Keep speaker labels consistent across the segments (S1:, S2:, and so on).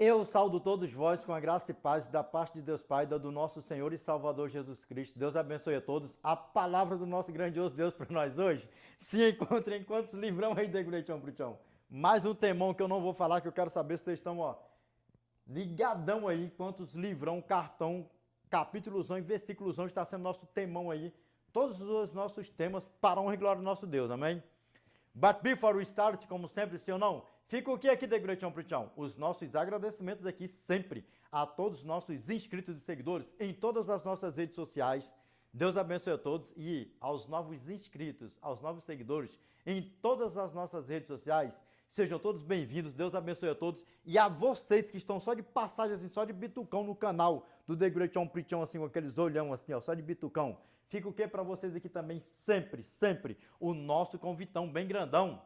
S1: Eu saúdo todos vós com a graça e paz da parte de Deus Pai, do nosso Senhor e Salvador Jesus Cristo. Deus abençoe a todos. A palavra do nosso grandioso Deus para nós hoje se encontra em quantos livrão aí de Gretão Pritão. Mais um temão que eu não vou falar, que eu quero saber se vocês estão ligadão aí, quantos livrão, cartão, capítulosão e versículosão está sendo nosso temão aí. Todos os nossos temas para a honra e glória do nosso Deus, amém? But before we start, como sempre, sim ou não, fica o que aqui de Gretão Pritão? Os nossos agradecimentos aqui sempre a todos os nossos inscritos e seguidores em todas as nossas redes sociais. Deus abençoe a todos e aos novos inscritos, aos novos seguidores em todas as nossas redes sociais. Sejam todos bem-vindos, Deus abençoe a todos. E a vocês que estão só de passagem, assim, só de bitucão no canal do The Gretão Pritão, assim, com aqueles olhão assim, ó, só de bitucão. Fica o que para vocês aqui também sempre, sempre, o nosso convitão bem grandão.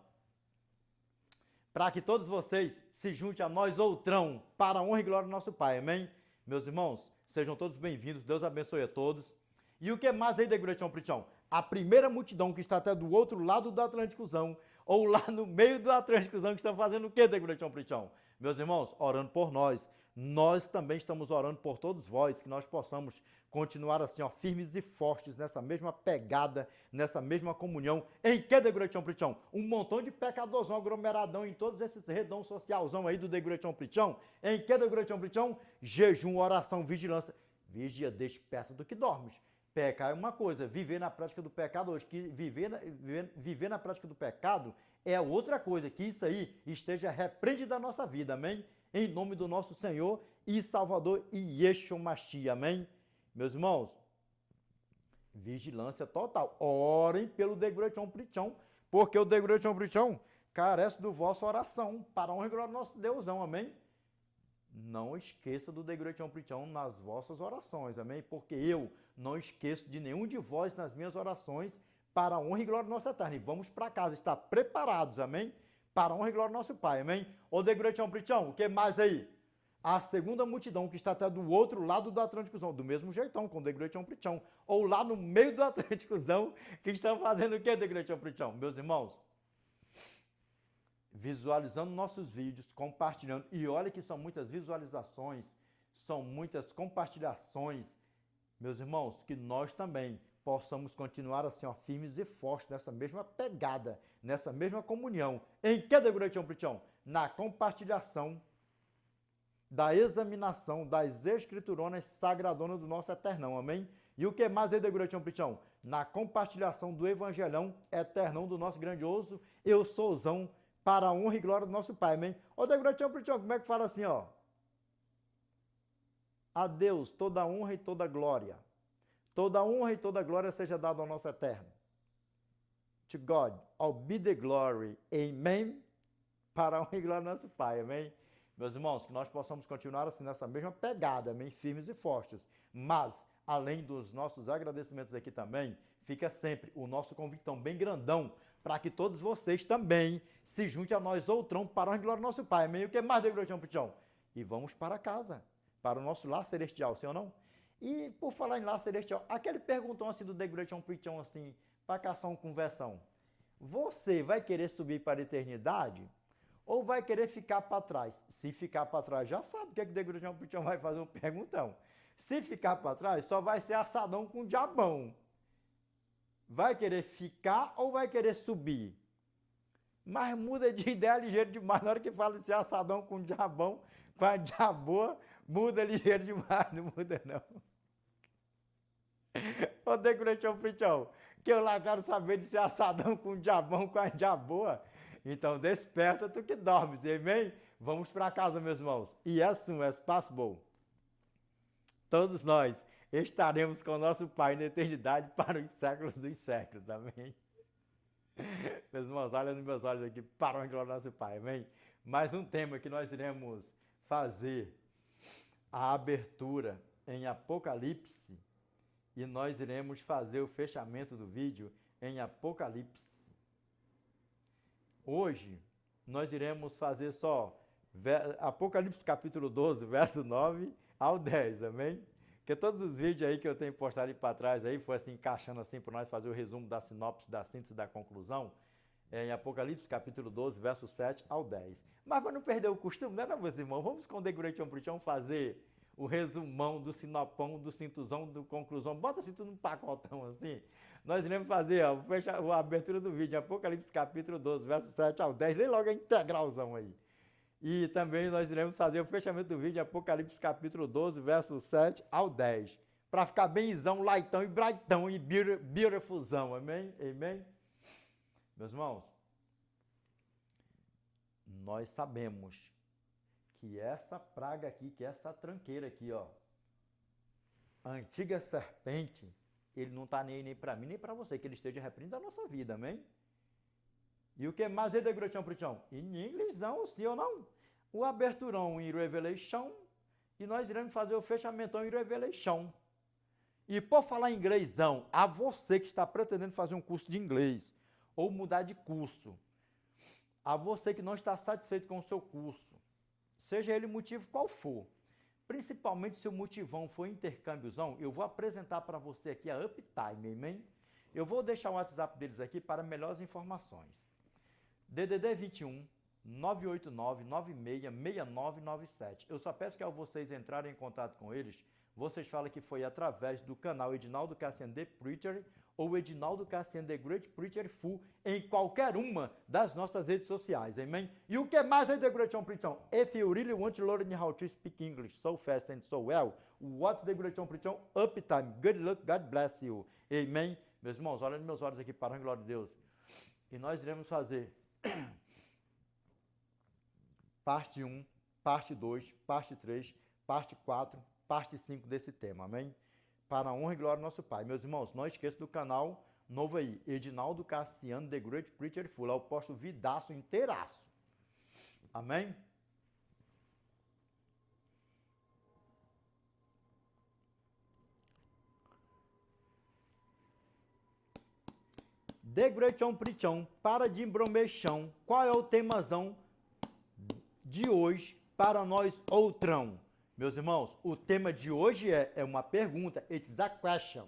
S1: Para que todos vocês se juntem a nós outrão, para a honra e glória do nosso Pai, amém? Meus irmãos, sejam todos bem-vindos, Deus abençoe a todos. E o que mais aí, The Gretão Pritão? A primeira multidão que está até do outro lado do Atlânticozão, ou lá no meio do Atlânticozão, que estão fazendo o que, The Gretão Pritão? Meus irmãos, orando por nós. Nós também estamos orando por todos vós, que nós possamos continuar assim, ó, firmes e fortes nessa mesma pegada, nessa mesma comunhão. Em que, The Gretão Pritão? Um montão de pecadorzão aglomeradão em todos esses redons socialzão aí do The Gretão Pritão. Em que, The Gretão Pritão? Jejum, oração, vigilância. Vigia, desperta do que dormes. Pecar é uma coisa, viver na prática do pecado hoje, que viver na prática do pecado é outra coisa, que isso aí esteja repreendido da nossa vida, amém? Em nome do nosso Senhor e Salvador Yeshua Mashiach, amém? Meus irmãos, vigilância total, orem pelo The Gretão Pritão, porque o The Gretão Pritão carece do vossa oração, para a honra e glória do nosso Deusão, amém? Não esqueça do The Gretão Pritão nas vossas orações, amém? Porque eu não esqueço de nenhum de vós nas minhas orações para a honra e glória do nosso Eterno. E vamos para casa, estar preparados, amém? Para a honra e glória do nosso Pai, amém? Ô The Gretão Pritão, o que mais aí? A segunda multidão que está até do outro lado do Atlânticozão, do mesmo jeitão, com o The Gretão Pritão. Ou lá no meio do Atlânticozão, que estão fazendo o que, The Gretão Pritão? Meus irmãos, visualizando nossos vídeos, compartilhando, e olha que são muitas visualizações, são muitas compartilhações, meus irmãos, que nós também possamos continuar assim, ó, firmes e fortes nessa mesma pegada, nessa mesma comunhão. Em que, The Gretão Pritão? Na compartilhação da examinação das escrituronas sagradonas do nosso Eternão, amém? E o que mais aí, The Gretão Pritão? Na compartilhação do evangelhão eternão do nosso grandioso Eu Souzão, para a honra e glória do nosso Pai, amém? Ô, The Gretão Pritão, como é que fala assim, ó? A Deus toda honra e toda glória. Toda honra e toda glória seja dada ao nosso Eterno. To God, all be the glory, amen? Para a honra e glória do nosso Pai, amém? Meus irmãos, que nós possamos continuar assim nessa mesma pegada, amém? Firmes e fortes. Mas, além dos nossos agradecimentos aqui também, fica sempre o nosso convitão bem grandão, para que todos vocês também se juntem a nós outrão para a honra e glória do nosso Pai, amém? O que mais, The Gretão Pritão? E vamos para casa, para o nosso lar celestial, sim ou não? E por falar em lar celestial, aquele perguntão assim do The Gretão Pritão assim, para caçar uma conversão. Você vai querer subir para a eternidade? Ou vai querer ficar para trás? Se ficar para trás, já sabe o que é que o The Gretão Pritão vai fazer um perguntão. Se ficar para trás, só vai ser assadão com diabão. Vai querer ficar ou vai querer subir? Mas muda de ideia ligeiro demais. Na hora que fala de ser assadão com diabão, com a diaboa, muda ligeiro demais. Não muda, não. Ô, The Gretão Pritão, que eu lá quero saber de ser assadão com diabão, com a diaboa. Então desperta tu que dormes, amém? Vamos para casa, meus irmãos. E assim, as possible. Todos nós estaremos com o nosso Pai na eternidade para os séculos dos séculos, amém? Meus irmãos, olha nos meus olhos aqui, para a glória do nosso Pai, amém? Mais um tema que nós iremos fazer a abertura em Apocalipse e nós iremos fazer o fechamento do vídeo em Apocalipse. Hoje, nós iremos fazer só Apocalipse capítulo 12, verso 9 ao 10, amém? Porque todos os vídeos aí que eu tenho postado ali para trás aí, foi assim, encaixando assim para nós fazer o resumo da sinopse, da síntese, da conclusão. em Apocalipse, capítulo 12, verso 7 ao 10. Mas para não perder o costume, né, meus irmãos? Vamos com o The Great On Preachão fazer o resumão do sinopão, do cintuzão, do conclusão. Bota assim tudo num pacotão assim. Nós iremos fazer a abertura do vídeo, Apocalipse, capítulo 12, verso 7 ao 10. Lê logo a integralzão aí. E também nós iremos fazer o fechamento do vídeo, Apocalipse, capítulo 12, verso 7 ao 10. Para ficar benzão, lightão e brightão e beautifulzão. Amém? Amém? Meus irmãos, nós sabemos que essa praga aqui, que essa tranqueira aqui, ó, a antiga serpente, ele não está nem para mim, nem para você, que ele esteja reprimindo a nossa vida, amém? E o que mais é de Grotião Prichão? Em inglêsão, sim ou não? O aberturão em Revelation, e nós iremos fazer o fechamento em Revelation. E por falar em inglêsão, a você que está pretendendo fazer um curso de inglês, ou mudar de curso, a você que não está satisfeito com o seu curso, seja ele o motivo qual for, principalmente se o motivão for intercâmbiozão, eu vou apresentar para você aqui a Uptime, amém? Eu vou deixar o WhatsApp deles aqui para melhores informações. DDD 21 989 966997. Eu só peço que ao vocês entrarem em contato com eles, vocês falam que foi através do canal Edinaldo Cassiano The Preacher ou Edinaldo Cassiano The Great Preacher Full em qualquer uma das nossas redes sociais, amém? E o que mais é The Great On Preacher? If you really want to learn how to speak English so fast and so well, what's The Great On Preacher? Uptime. Good luck, God bless you. Amém? Meus irmãos, olha nos meus olhos aqui, para a glória de Deus. E nós iremos fazer parte 1, parte 2, parte 3, parte 4, parte 5 desse tema, amém? Para a honra e glória do nosso Pai. Meus irmãos, não esqueça do canal novo aí, Edinaldo Cassiano, The Great Preacher Full. Eu posto vidaço inteiraço. Amém? The Great On Preachão, para de embromeixão. Qual é o temazão de hoje para nós outrão? Meus irmãos, o tema de hoje é uma pergunta, it's a question.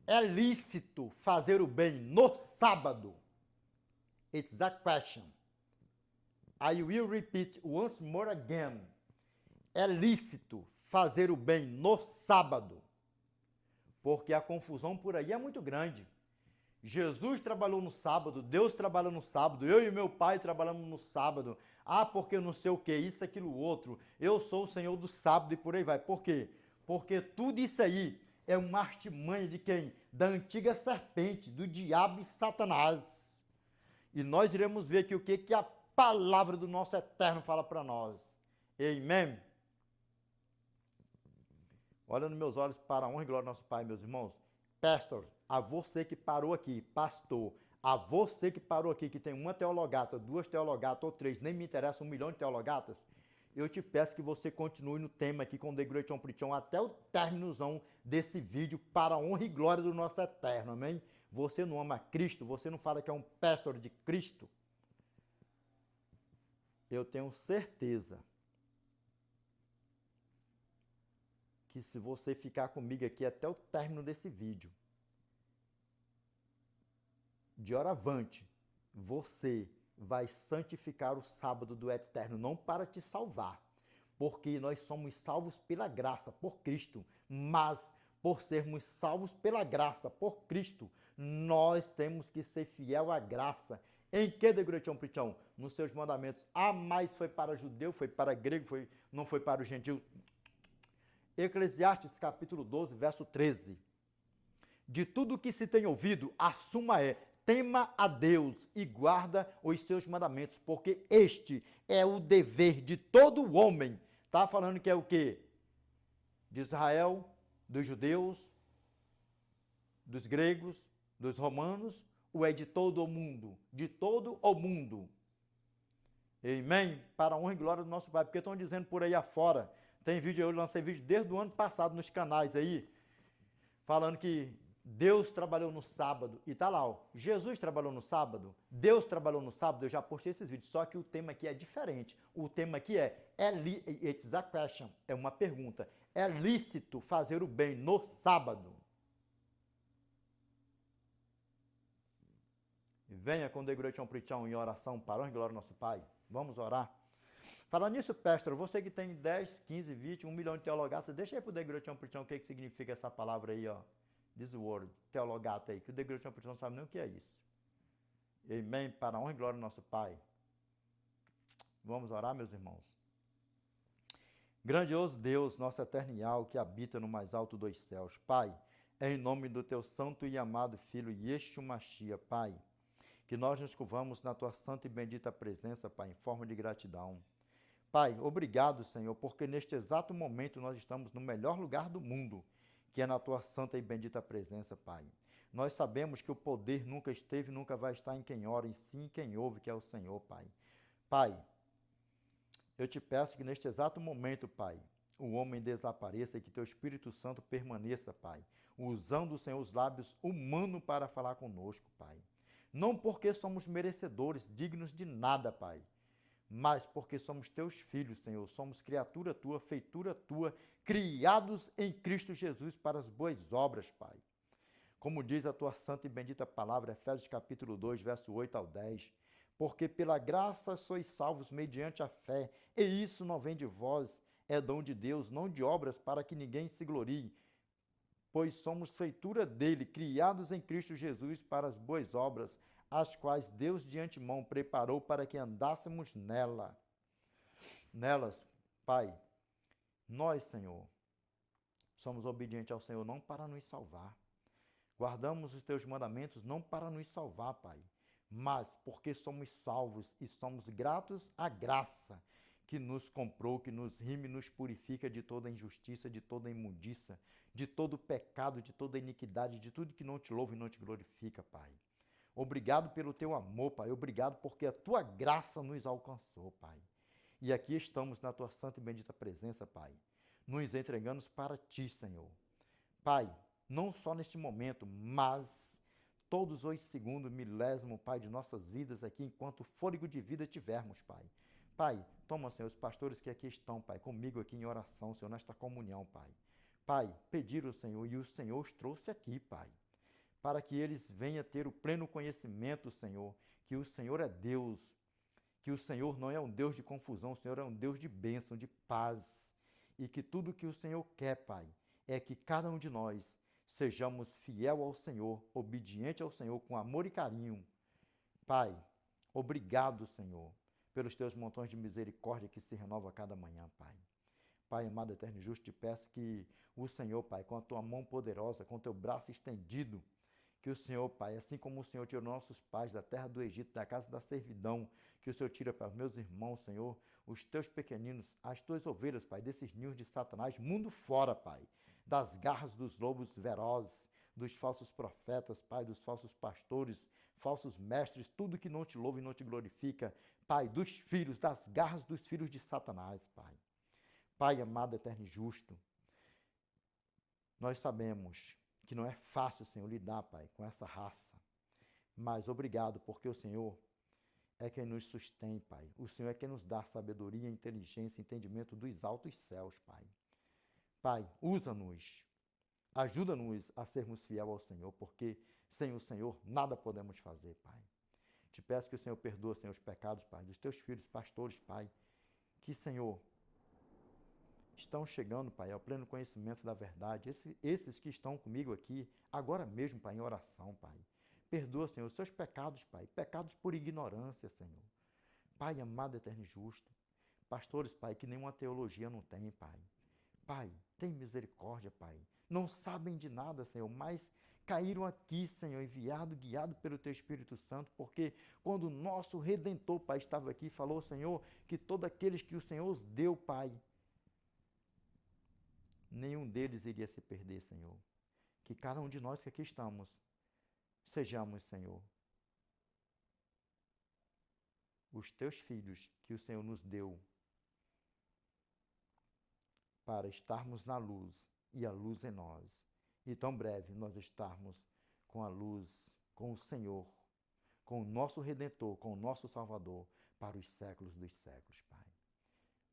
S1: É lícito fazer o bem no sábado? It's a question. I will repeat once more again. É lícito fazer o bem no sábado? Porque a confusão por aí é muito grande. Jesus trabalhou no sábado, Deus trabalhou no sábado, eu e meu pai trabalhamos no sábado. Ah, porque não sei o que, isso, aquilo, outro. Eu sou o Senhor do sábado e por aí vai. Por quê? Porque tudo isso aí é uma artimanha de quem? Da antiga serpente, do diabo e Satanás. E nós iremos ver aqui o que a palavra do nosso Eterno fala para nós. Amém? Olha nos meus olhos para a honra e glória do nosso Pai, meus irmãos. Pastor, a você que parou aqui, pastor, a você que parou aqui, que tem uma teologata, duas teologatas ou três, nem me interessa, 1 milhão de teologatas, eu te peço que você continue no tema aqui com The Great On Preachão até o términozão desse vídeo para a honra e glória do nosso Eterno, amém? Você não ama Cristo, você não fala que é um pastor de Cristo, eu tenho certeza que se você ficar comigo aqui até o término desse vídeo, de hora avante, você vai santificar o sábado do Eterno, não para te salvar, porque nós somos salvos pela graça, por Cristo, mas por sermos salvos pela graça, por Cristo, nós temos que ser fiel à graça. Em que, The Great On Preachão? Nos seus mandamentos. Ah, mas foi para judeu, foi para grego, não foi para o gentil. Eclesiastes capítulo 12, verso 13. De tudo que se tem ouvido, a suma é: tema a Deus e guarda os seus mandamentos, porque este é o dever de todo homem. Está falando que é o quê? De Israel, dos judeus, dos gregos, dos romanos, ou é de todo o mundo? De todo o mundo. Amém? Para a honra e glória do nosso Pai, porque estão dizendo por aí afora, tem vídeo, eu lancei vídeo desde o ano passado nos canais aí, falando que Deus trabalhou no sábado, e tá lá, ó, Jesus trabalhou no sábado, Deus trabalhou no sábado, eu já postei esses vídeos, só que o tema aqui é diferente. O tema aqui it's a question, é uma pergunta, é lícito fazer o bem no sábado? Venha com Degrutião Prichão em oração para honra e glória ao nosso Pai. Vamos orar. Falando nisso, pastor, você que tem 10, 15, 20, 1 milhão de teologatas, deixa aí pro Degrutião Prichão o que significa essa palavra aí, ó. This word, teologata aí, que o Degrutião Prichão não sabe nem o que é isso. Amém, para a honra e glória ao nosso Pai. Vamos orar, meus irmãos. Grandioso Deus, nosso eternial, que habita no mais alto dos céus. Pai, em nome do teu santo e amado Filho, Yeshua Mashiach, Pai, que nós nos curvamos na tua santa e bendita presença, Pai, em forma de gratidão. Pai, obrigado, Senhor, porque neste exato momento nós estamos no melhor lugar do mundo, que é na tua santa e bendita presença, Pai. Nós sabemos que o poder nunca esteve e nunca vai estar em quem ora, e sim em quem ouve, que é o Senhor, Pai. Pai, eu te peço que neste exato momento, Pai, o homem desapareça e que teu Espírito Santo permaneça, Pai, usando, Senhor, os lábios humanos para falar conosco, Pai. Não porque somos merecedores, dignos de nada, Pai, mas porque somos teus filhos, Senhor, somos criatura tua, feitura tua, criados em Cristo Jesus para as boas obras, Pai. Como diz a tua santa e bendita palavra, Efésios capítulo 2, verso 8 ao 10, porque pela graça sois salvos mediante a fé, e isso não vem de vós, é dom de Deus, não de obras, para que ninguém se glorie, pois somos feitura dele, criados em Cristo Jesus para as boas obras, as quais Deus de antemão preparou para que andássemos nelas. Pai, nós, Senhor, somos obedientes ao Senhor não para nos salvar. Guardamos os teus mandamentos não para nos salvar, Pai, mas porque somos salvos e somos gratos à graça que nos comprou, que nos rime e nos purifica de toda injustiça, de toda imundiça, de todo pecado, de toda iniquidade, de tudo que não te louva e não te glorifica, Pai. Obrigado pelo teu amor, Pai. Obrigado porque a tua graça nos alcançou, Pai. E aqui estamos na tua santa e bendita presença, Pai, nos entregando para ti, Senhor. Pai, não só neste momento, mas todos os segundos, milésimo, Pai, de nossas vidas aqui, enquanto fôlego de vida tivermos, Pai. Pai, toma, Senhor, os pastores que aqui estão, Pai, comigo aqui em oração, Senhor, nesta comunhão, Pai. Pai, pediram o Senhor e o Senhor os trouxe aqui, Pai, para que eles venham ter o pleno conhecimento, Senhor, que o Senhor é Deus, que o Senhor não é um Deus de confusão, o Senhor é um Deus de bênção, de paz, e que tudo que o Senhor quer, Pai, é que cada um de nós sejamos fiel ao Senhor, obediente ao Senhor, com amor e carinho. Pai, obrigado, Senhor, pelos teus montões de misericórdia que se renovam a cada manhã, Pai. Pai amado, eterno e justo, te peço que o Senhor, Pai, com a tua mão poderosa, com o teu braço estendido, que o Senhor, Pai, assim como o Senhor tirou nossos pais da terra do Egito, da casa da servidão, que o Senhor tira para os meus irmãos, Senhor, os teus pequeninos, as tuas ovelhas, Pai, desses ninhos de Satanás, mundo fora, Pai, das garras dos lobos ferozes, dos falsos profetas, Pai, dos falsos pastores, falsos mestres, tudo que não te louva e não te glorifica, Pai, dos filhos, das garras dos filhos de Satanás, Pai. Pai amado, eterno e justo, nós sabemos que não é fácil, Senhor, lidar, Pai, com essa raça, mas obrigado, porque o Senhor é quem nos sustém, Pai. O Senhor é quem nos dá sabedoria, inteligência, entendimento dos altos céus, Pai. Pai, usa-nos, ajuda-nos a sermos fiel ao Senhor, porque sem o Senhor nada podemos fazer, Pai. Te peço que o Senhor perdoe, Senhor, os pecados, Pai, dos teus filhos, pastores, Pai, que, Senhor, estão chegando, Pai, ao pleno conhecimento da verdade. Esses que estão comigo aqui, agora mesmo, Pai, em oração, Pai. Perdoa, Senhor, os seus pecados, Pai, pecados por ignorância, Senhor. Pai amado, eterno e justo. Pastores, Pai, que nenhuma teologia não tem, Pai. Pai, tem misericórdia, Pai. Não sabem de nada, Senhor, mas caíram aqui, Senhor, enviado, guiado pelo Teu Espírito Santo, porque quando o nosso Redentor, Pai, estava aqui, falou, Senhor, que todos aqueles que o Senhor os deu, Pai, nenhum deles iria se perder, Senhor. Que cada um de nós que aqui estamos, sejamos, Senhor, os Teus filhos que o Senhor nos deu para estarmos na luz e a luz em nós. E tão breve nós estarmos com a luz, com o Senhor, com o nosso Redentor, com o nosso Salvador, para os séculos dos séculos, Pai.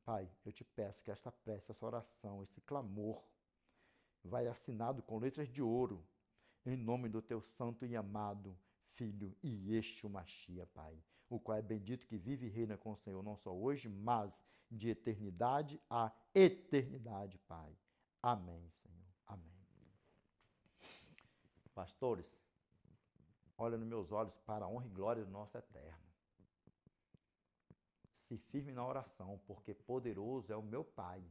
S1: Pai, eu te peço que esta prece, essa oração, esse clamor, vai assinado com letras de ouro, em nome do teu santo e amado Filho e Yeshua Mashiach, Pai, o qual é bendito que vive e reina com o Senhor, não só hoje, mas de eternidade a eternidade, Pai. Amém, Senhor. Amém. Pastores, olha nos meus olhos para a honra e glória do nosso Eterno. Se firme na oração, porque poderoso é o meu Pai,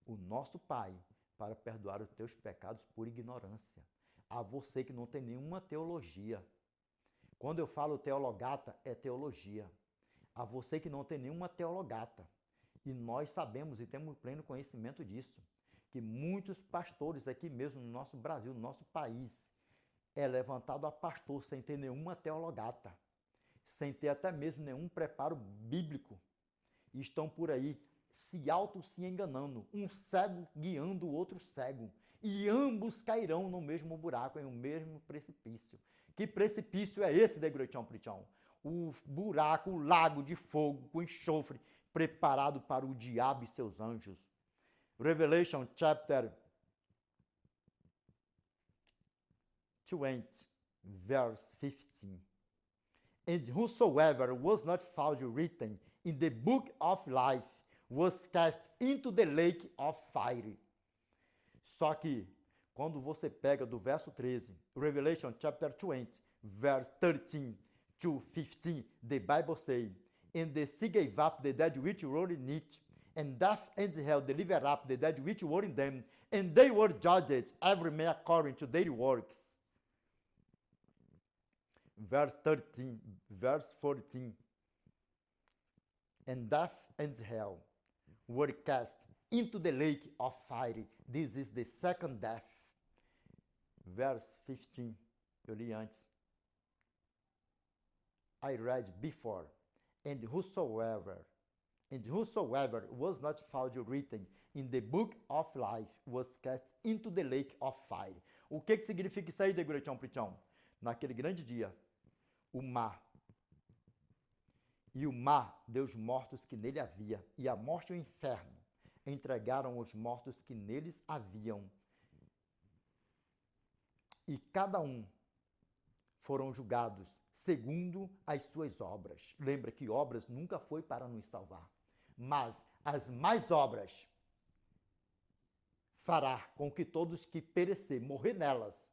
S1: o nosso Pai, para perdoar os teus pecados por ignorância. A você que não tem nenhuma teologia. Quando eu falo teologata, é teologia. A você que não tem nenhuma teologata. E nós sabemos e temos pleno conhecimento disso, que muitos pastores aqui mesmo no nosso Brasil, no nosso país, é levantado a pastor sem ter nenhuma teologata, sem ter até mesmo nenhum preparo bíblico. E estão por aí se enganando, um cego guiando o outro cego, e ambos cairão no mesmo buraco, em um mesmo precipício. Que precipício é esse, Degretão Pritão? O buraco, o lago de fogo com enxofre, preparado para o diabo e seus anjos. Revelation chapter 20, verse 15. And whosoever was not found written in the book of life was cast into the lake of fire. Só que, quando você pega do verso 13, Revelation chapter 20, verse 13 to 15, the Bible says, And the sea gave up the dead which were in it, and death and hell delivered up the dead which were in them, and they were judged, every man according to their works. Verse 13, verse 14, and death and hell were cast into the lake of fire. This is the second death. Verse 15, eu li antes. I read before. And whosoever was not found written in the book of life was cast into the lake of fire. O que significa isso aí, Degretão Pritão? Naquele grande dia, o mar deu os mortos que nele havia, e a morte e o inferno entregaram os mortos que neles haviam. E cada um foram julgados segundo as suas obras. Lembra que obras nunca foi para nos salvar, mas as mais obras fará com que todos que perecer, morrer nelas,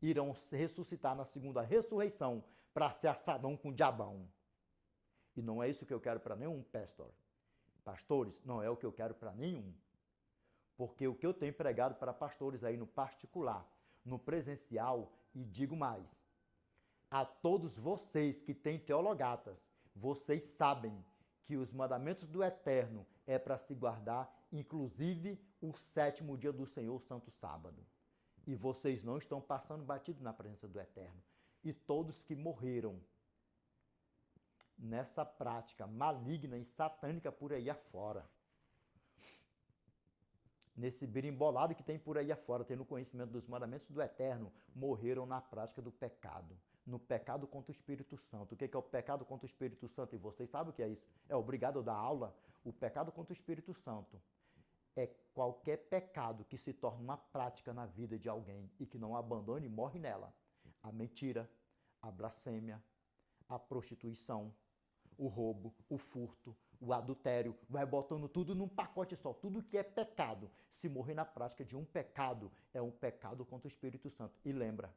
S1: irão ressuscitar na segunda ressurreição para ser assadão com o diabão. E não é isso que eu quero para nenhum pastor. Pastores, não é o que eu quero para nenhum. Porque o que eu tenho pregado para pastores aí no particular, no presencial, e digo mais, a todos vocês que têm teologatas, vocês sabem que os mandamentos do Eterno é para se guardar, inclusive o 7º dia do Senhor, Santo Sábado. E vocês não estão passando batido na presença do Eterno. E todos que morreram nessa prática maligna e satânica por aí afora, nesse birimbolado que tem por aí afora, tendo conhecimento dos mandamentos do Eterno, morreram na prática do pecado, no pecado contra o Espírito Santo. O que é o pecado contra o Espírito Santo? E vocês sabem o que é isso? É obrigado a dar aula. O pecado contra o Espírito Santo é qualquer pecado que se torna uma prática na vida de alguém e que não abandone e morre nela. A mentira, a blasfêmia, a prostituição, o roubo, o furto, o adultério, vai botando tudo num pacote só. Tudo que é pecado, se morrer na prática de um pecado, é um pecado contra o Espírito Santo. E lembra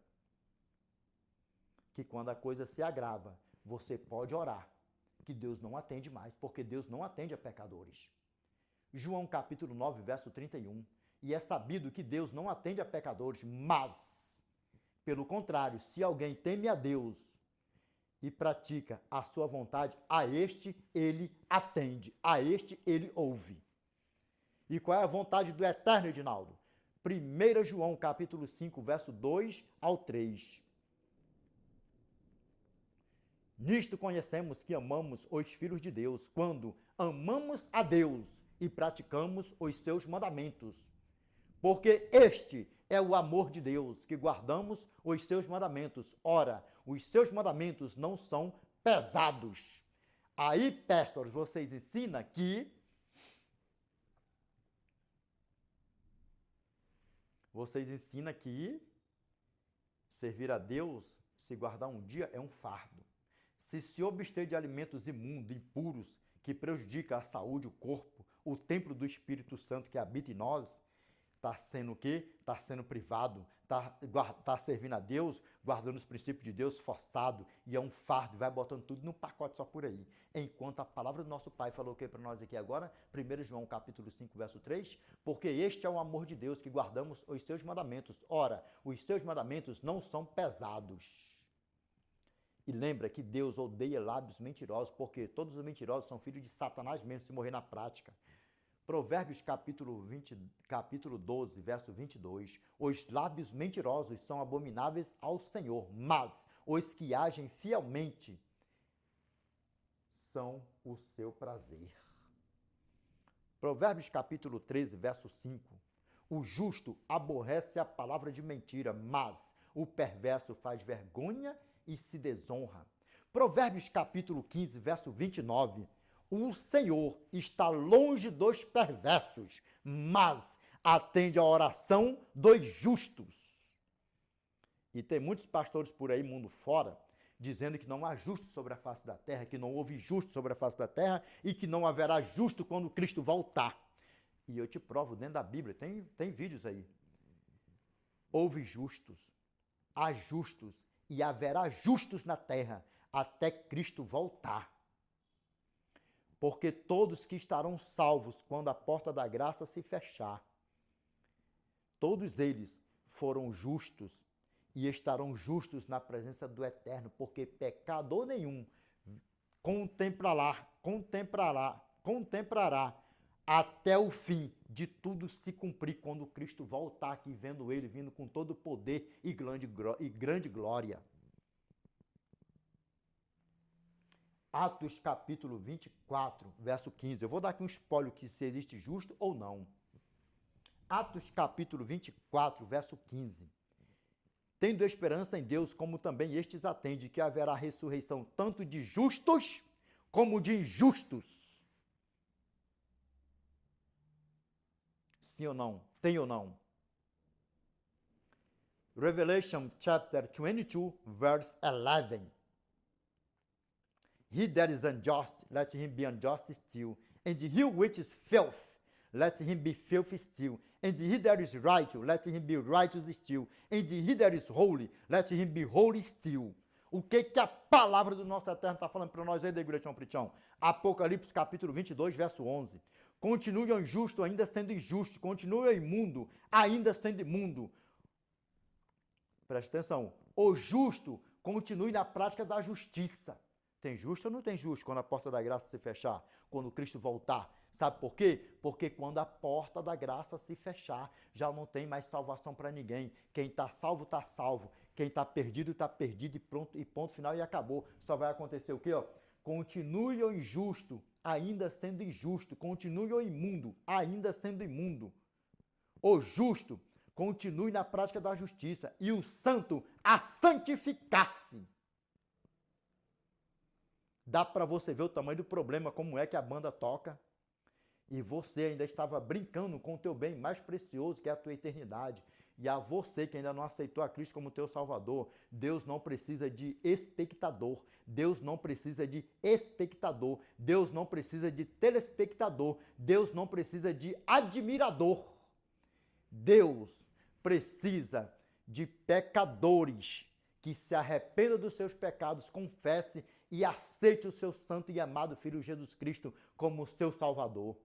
S1: que quando a coisa se agrava, você pode orar, que Deus não atende mais, porque Deus não atende a pecadores. João capítulo 9, verso 31. E é sabido que Deus não atende a pecadores, mas, pelo contrário, se alguém teme a Deus e pratica a sua vontade, a este ele atende, a este ele ouve. E qual é a vontade do Eterno, Edinaldo? 1 João capítulo 5, verso 2 ao 3. Nisto conhecemos que amamos os filhos de Deus, quando amamos a Deus e praticamos os seus mandamentos. Porque este é o amor de Deus, que guardamos os seus mandamentos. Ora, os seus mandamentos não são pesados. Aí, pastores, vocês ensinam que servir a Deus Se guardar um dia é um fardo. Se abster de alimentos imundos, impuros, que prejudicam a saúde, o corpo, o templo do Espírito Santo que habita em nós, está sendo o quê? Está sendo privado, está servindo a Deus, guardando os princípios de Deus, forçado, e é um fardo, vai botando tudo num pacote só por aí. Enquanto a palavra do nosso Pai falou o que para nós aqui agora? 1 João capítulo 5, verso 3, porque este é o amor de Deus, que guardamos os seus mandamentos. Ora, os seus mandamentos não são pesados. E lembra que Deus odeia lábios mentirosos, porque todos os mentirosos são filhos de Satanás mesmo, se morrer na prática. Provérbios capítulo 12, verso 22. Os lábios mentirosos são abomináveis ao Senhor, mas os que agem fielmente são o seu prazer. Provérbios capítulo 13, verso 5. O justo aborrece a palavra de mentira, mas o perverso faz vergonha e se desonra. Provérbios capítulo 15, verso 29. O Senhor está longe dos perversos, mas atende a oração dos justos. E tem muitos pastores por aí, mundo fora, dizendo que não há justo sobre a face da terra, que não houve justo sobre a face da terra e que não haverá justo quando Cristo voltar. E eu te provo dentro da Bíblia, tem vídeos aí. Houve justos, há justos e haverá justos na terra até Cristo voltar. Porque todos que estarão salvos quando a porta da graça se fechar, todos eles foram justos e estarão justos na presença do Eterno, porque pecador nenhum contemplará até o fim de tudo se cumprir, quando Cristo voltar aqui, vendo ele vindo com todo o poder e grande glória. Atos capítulo 24, verso 15. Eu vou dar aqui um spoiler que se existe justo ou não. Atos capítulo 24, verso 15. Tendo esperança em Deus, como também estes atendem, que haverá ressurreição tanto de justos como de injustos. Sim ou não? Tem ou não? Revelation chapter 22, verse 11. He that is unjust, let him be unjust still. And he which is filth, let him be filthy still. And he that is righteous, let him be righteous still. And he that is holy, let him be holy still. O que a palavra do nosso Eterno está falando para nós aí da Igreja São Pritão? Apocalipse capítulo 22, verso 11. Continue o injusto ainda sendo injusto. Continue o imundo ainda sendo imundo. Presta atenção. O justo continue na prática da justiça. Tem justo ou não tem justo quando a porta da graça se fechar? Quando Cristo voltar? Sabe por quê? Porque quando a porta da graça se fechar, já não tem mais salvação para ninguém. Quem está salvo, está salvo. Quem está perdido e pronto, e ponto final e acabou. Só vai acontecer o quê? Continue o injusto, ainda sendo injusto. Continue o imundo, ainda sendo imundo. O justo, continue na prática da justiça. E o santo, a santificar-se. Dá para você ver o tamanho do problema, como é que a banda toca. E você ainda estava brincando com o teu bem mais precioso, que é a tua eternidade. E a você que ainda não aceitou a Cristo como teu Salvador, Deus não precisa de espectador. Deus não precisa de espectador. Deus não precisa de telespectador. Deus não precisa de admirador. Deus precisa de pecadores que se arrependa dos seus pecados, confesse e aceite o seu santo e amado Filho Jesus Cristo como seu Salvador.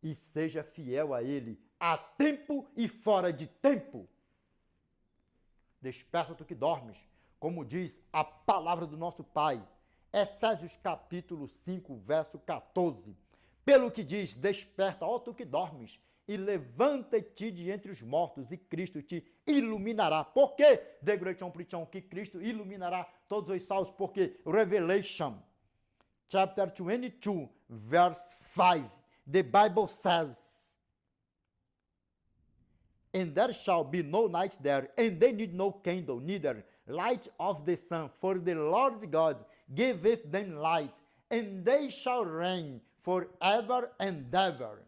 S1: E seja fiel a Ele, a tempo e fora de tempo. Desperta tu que dormes, como diz a palavra do nosso Pai. Efésios capítulo 5, verso 14. Pelo que diz, desperta, ó tu que dormes, e levanta-te de entre os mortos, e Cristo te iluminará. Por quê? The Great Preaching, que Cristo iluminará todos os salvos, porque Revelation, chapter 22, verse 5, the Bible says, and there shall be no night there, and they need no candle, neither light of the sun, for the Lord God giveth them light, and they shall reign forever and ever.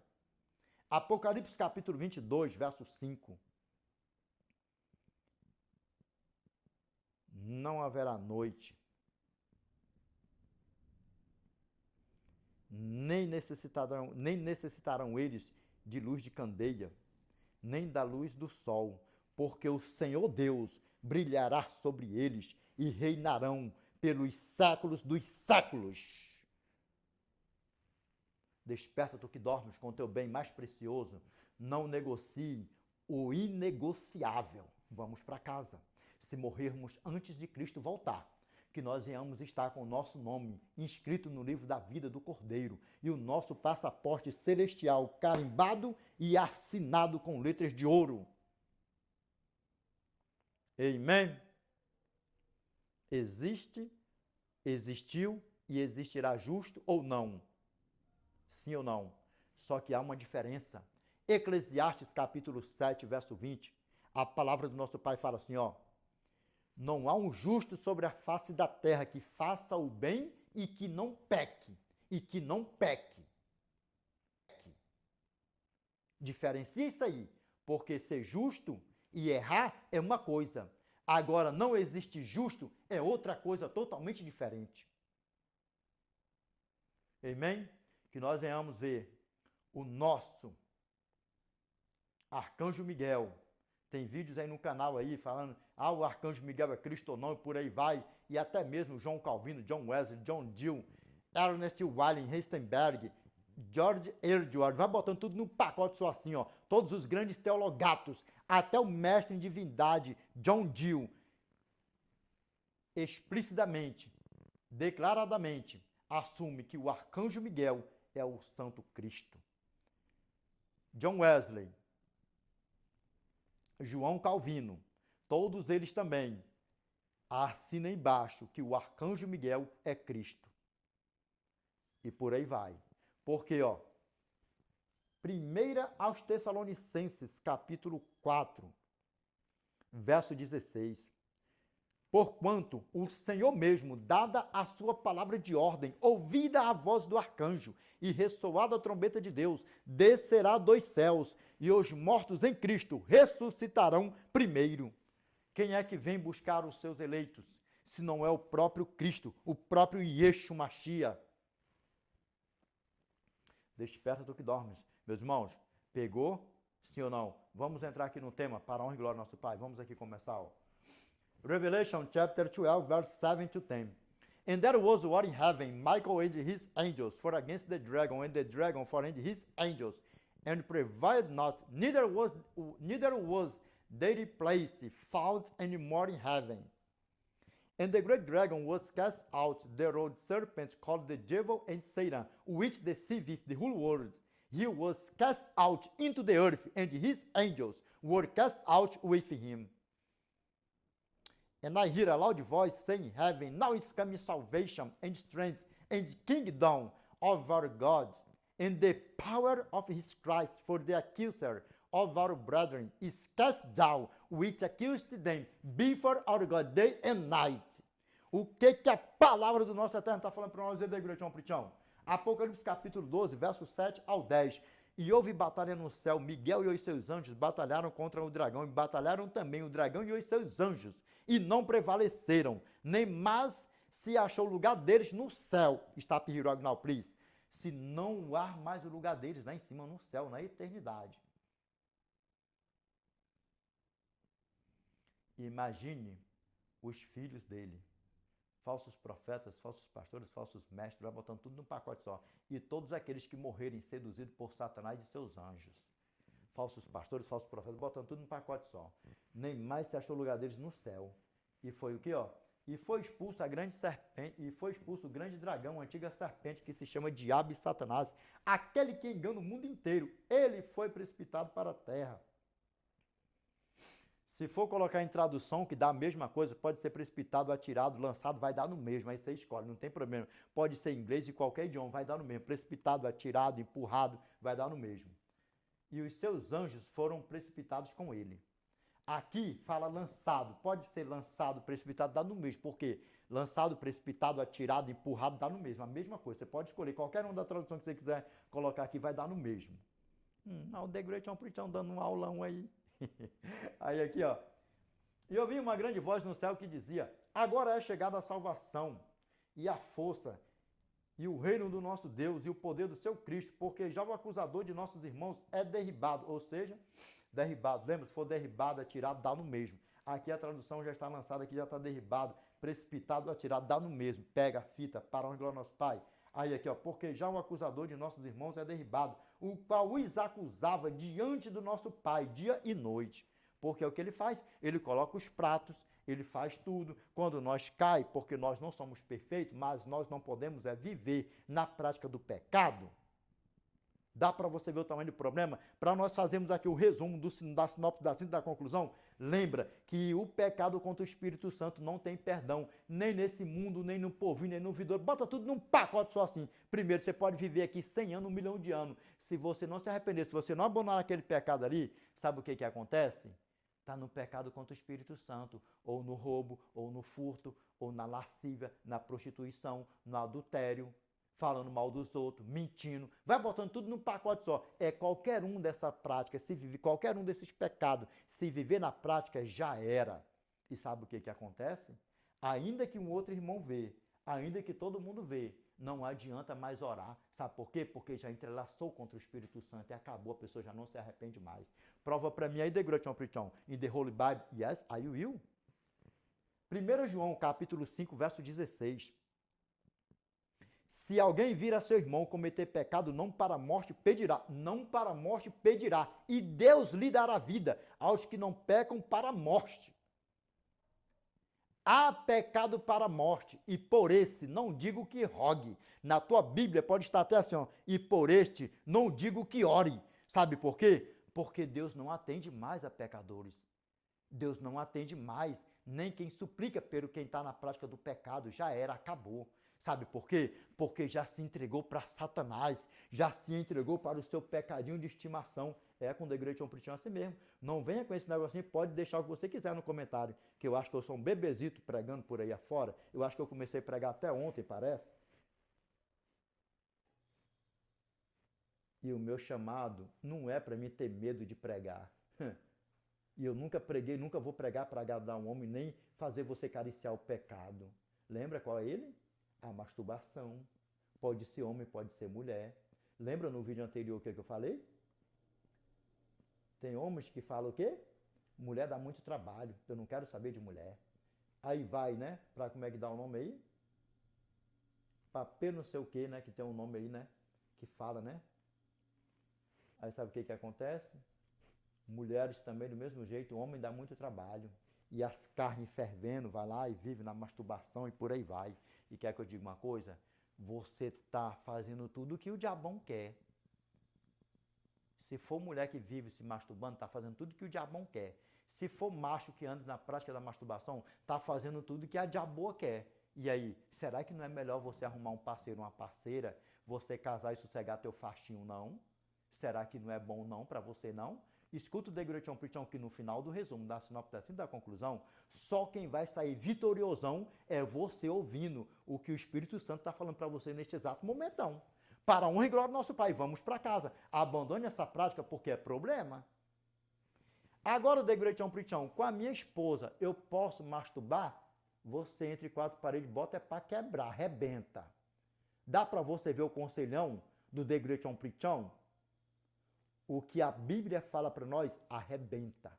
S1: Apocalipse capítulo 22, verso 5. não haverá noite, nem necessitarão eles de luz de candeia, nem da luz do sol, porque o Senhor Deus brilhará sobre eles e reinarão pelos séculos dos séculos. Desperta tu que dormes com o teu bem mais precioso, não negocie o inegociável. Vamos para casa. Se morrermos antes de Cristo voltar, que nós venhamos estar com o nosso nome inscrito no livro da vida do Cordeiro e o nosso passaporte celestial carimbado e assinado com letras de ouro. Amém? Existiu e existirá justo ou não? Sim ou não? Só que há uma diferença. Eclesiastes capítulo 7, verso 20, a palavra do nosso Pai fala assim, ó: não há um justo sobre a face da terra que faça o bem e que não peque. E que não peque. Diferencia isso aí, porque ser justo e errar é uma coisa. Agora, não existe justo é outra coisa totalmente diferente. Amém? Que nós venhamos ver o nosso Arcanjo Miguel. Tem vídeos aí no canal aí falando, o Arcanjo Miguel é Cristo ou não, e por aí vai. E até mesmo João Calvino, John Wesley, John Gill, Ernest William Heisenberg, George Edward, vai botando tudo num pacote só assim, ó. Todos os grandes teologatos, até o mestre em divindade, John Gill, explicitamente, declaradamente, assume que o Arcanjo Miguel é o Santo Cristo. John Wesley, João Calvino, todos eles também assinam embaixo que o Arcanjo Miguel é Cristo. E por aí vai. Porque, ó, 1 aos Tessalonicenses, capítulo 4, verso 16. Porquanto o Senhor mesmo, dada a sua palavra de ordem, ouvida a voz do arcanjo e ressoada a trombeta de Deus, descerá dos céus e os mortos em Cristo ressuscitarão primeiro. Quem é que vem buscar os seus eleitos, se não é o próprio Cristo, o próprio Yeshua Mashiach? Desperta do que dormes. Meus irmãos, pegou? Sim ou não? Vamos entrar aqui no tema, para a honra e glória do nosso Pai. Vamos aqui começar, ó. Revelation chapter 12, verse 7 to 10. And there was war in heaven, Michael and his angels fought against the dragon, and the dragon fought and his angels, and prevailed not, neither was their place found any more in heaven. And the great dragon was cast out, the old serpent called the devil and Satan, which deceiveth the whole world. He was cast out into the earth, and his angels were cast out with him. And I hear a loud voice saying in heaven, now is coming salvation and strength and kingdom of our God, and the power of his Christ, for the accuser of our brethren is cast down, which accused them before our God day and night. O que a palavra do nosso Eterno está falando para nós, Apocalipse capítulo 12, verso 7 ao 10. E houve batalha no céu, Miguel e os seus anjos batalharam contra o dragão, e batalharam também o dragão e os seus anjos, e não prevaleceram, nem mais se achou o lugar deles no céu. Stop here right now, please. Se não há mais o lugar deles lá em cima no céu, na eternidade. Imagine os filhos dele. Falsos profetas, falsos pastores, falsos mestres, vai botando tudo num pacote só. E todos aqueles que morrerem seduzidos por Satanás e seus anjos. Falsos pastores, falsos profetas, botando tudo num pacote só. Nem mais se achou lugar deles no céu. E foi o que, ó? E foi expulso a grande serpente, e foi expulso o grande dragão, a antiga serpente que se chama Diabo e Satanás, aquele que engana o mundo inteiro. Ele foi precipitado para a terra. Se for colocar em tradução, que dá a mesma coisa, pode ser precipitado, atirado, lançado, vai dar no mesmo, aí você escolhe, não tem problema. Pode ser em inglês de qualquer idioma, vai dar no mesmo. Precipitado, atirado, empurrado, vai dar no mesmo. E os seus anjos foram precipitados com ele. Aqui fala lançado, pode ser lançado, precipitado, dá no mesmo, porque lançado, precipitado, atirado, empurrado, dá no mesmo, a mesma coisa. Você pode escolher qualquer uma da tradução que você quiser colocar aqui, vai dar no mesmo. O The Great One Preachão dando um aulão aí. Aí aqui, ó. E ouvi uma grande voz no céu que dizia, Agora é chegada a salvação e a força e o reino do nosso Deus e o poder do seu Cristo, porque já o acusador de nossos irmãos é derribado, ou seja, derribado. Lembra? Se for derribado, atirado, dá no mesmo. Aqui a tradução já está lançada, aqui já está derribado, precipitado, atirado, dá no mesmo. Pega a fita, para onde glória ao nosso Pai. Aí aqui, ó, porque já o acusador de nossos irmãos é derribado, o qual os acusava diante do nosso Pai, dia e noite. Porque é o que ele faz? Ele coloca os pratos, ele faz tudo. Quando nós cai, porque nós não somos perfeitos, mas nós não podemos viver na prática do pecado. Dá para você ver o tamanho do problema? Para nós fazermos aqui o resumo da sinopse, da síntese, da conclusão, lembra que o pecado contra o Espírito Santo não tem perdão, nem nesse mundo, nem no povinho, nem no vindouro. Bota tudo num pacote só assim. Primeiro, você pode viver aqui 100 anos, 1 milhão de anos. Se você não se arrepender, se você não abandonar aquele pecado ali, sabe o que acontece? Está no pecado contra o Espírito Santo, ou no roubo, ou no furto, ou na lascívia, na prostituição, no adultério, falando mal dos outros, mentindo, vai botando tudo num pacote só. É qualquer um dessa prática, se vive qualquer um desses pecados, se viver na prática, já era. E sabe o que acontece? Ainda que um outro irmão vê, ainda que todo mundo vê, não adianta mais orar. Sabe por quê? Porque já entrelaçou contra o Espírito Santo e acabou, a pessoa já não se arrepende mais. Prova para mim aí, the great preaching in the Holy Bible. Yes, I will. 1 João, capítulo 5, verso 16. Se alguém vir a seu irmão cometer pecado, não para a morte pedirá, não para a morte pedirá, e Deus lhe dará vida aos que não pecam para a morte. Há pecado para a morte, e por esse não digo que rogue. Na tua Bíblia pode estar até assim, ó, e por este não digo que ore. Sabe por quê? Porque Deus não atende mais a pecadores. Deus não atende mais nem quem suplica pelo quem está na prática do pecado. Já era, acabou. Sabe por quê? Porque já se entregou para Satanás, já se entregou para o seu pecadinho de estimação. É com o The Great Preaching assim mesmo. Não venha com esse negocinho, pode deixar o que você quiser no comentário, que eu acho que eu sou um bebezito pregando por aí afora. Eu acho que eu comecei a pregar até ontem, parece. E o meu chamado não é para mim ter medo de pregar. E eu nunca preguei, nunca vou pregar para agradar um homem, nem fazer você cariciar o pecado. Lembra qual é ele? A masturbação. Pode ser homem, pode ser mulher. Lembra no vídeo anterior o que eu falei? Tem homens que falam o quê? Mulher dá muito trabalho, eu não quero saber de mulher. Aí vai, né? Para como é que dá o nome aí? Papel não sei o quê, né? Que tem um nome aí, né? Que fala, né? Aí sabe o que acontece? Mulheres também do mesmo jeito, o homem dá muito trabalho. E as carnes fervendo, vai lá e vive na masturbação e por aí vai. E quer que eu diga uma coisa? Você está fazendo tudo o que o diabão quer. Se for mulher que vive se masturbando, está fazendo tudo o que o diabão quer. Se for macho que anda na prática da masturbação, está fazendo tudo o que a diaboa quer. E aí, será que não é melhor você arrumar um parceiro, uma parceira, você casar e sossegar teu faixinho, não? Será que não é bom não para você, não? Escuta o The Great Preaching que no final do resumo, da sinopse assim da conclusão, só quem vai sair vitoriosão é você ouvindo o que o Espírito Santo está falando para você neste exato momentão. Para a honra e glória do nosso Pai, vamos para casa. Abandone essa prática porque é problema. Agora o The Great Preaching, com a minha esposa, eu posso masturbar? Você entre quatro paredes, bota é para quebrar, arrebenta. Dá para você ver o conselhão do The Great Preaching? O que a Bíblia fala para nós, arrebenta.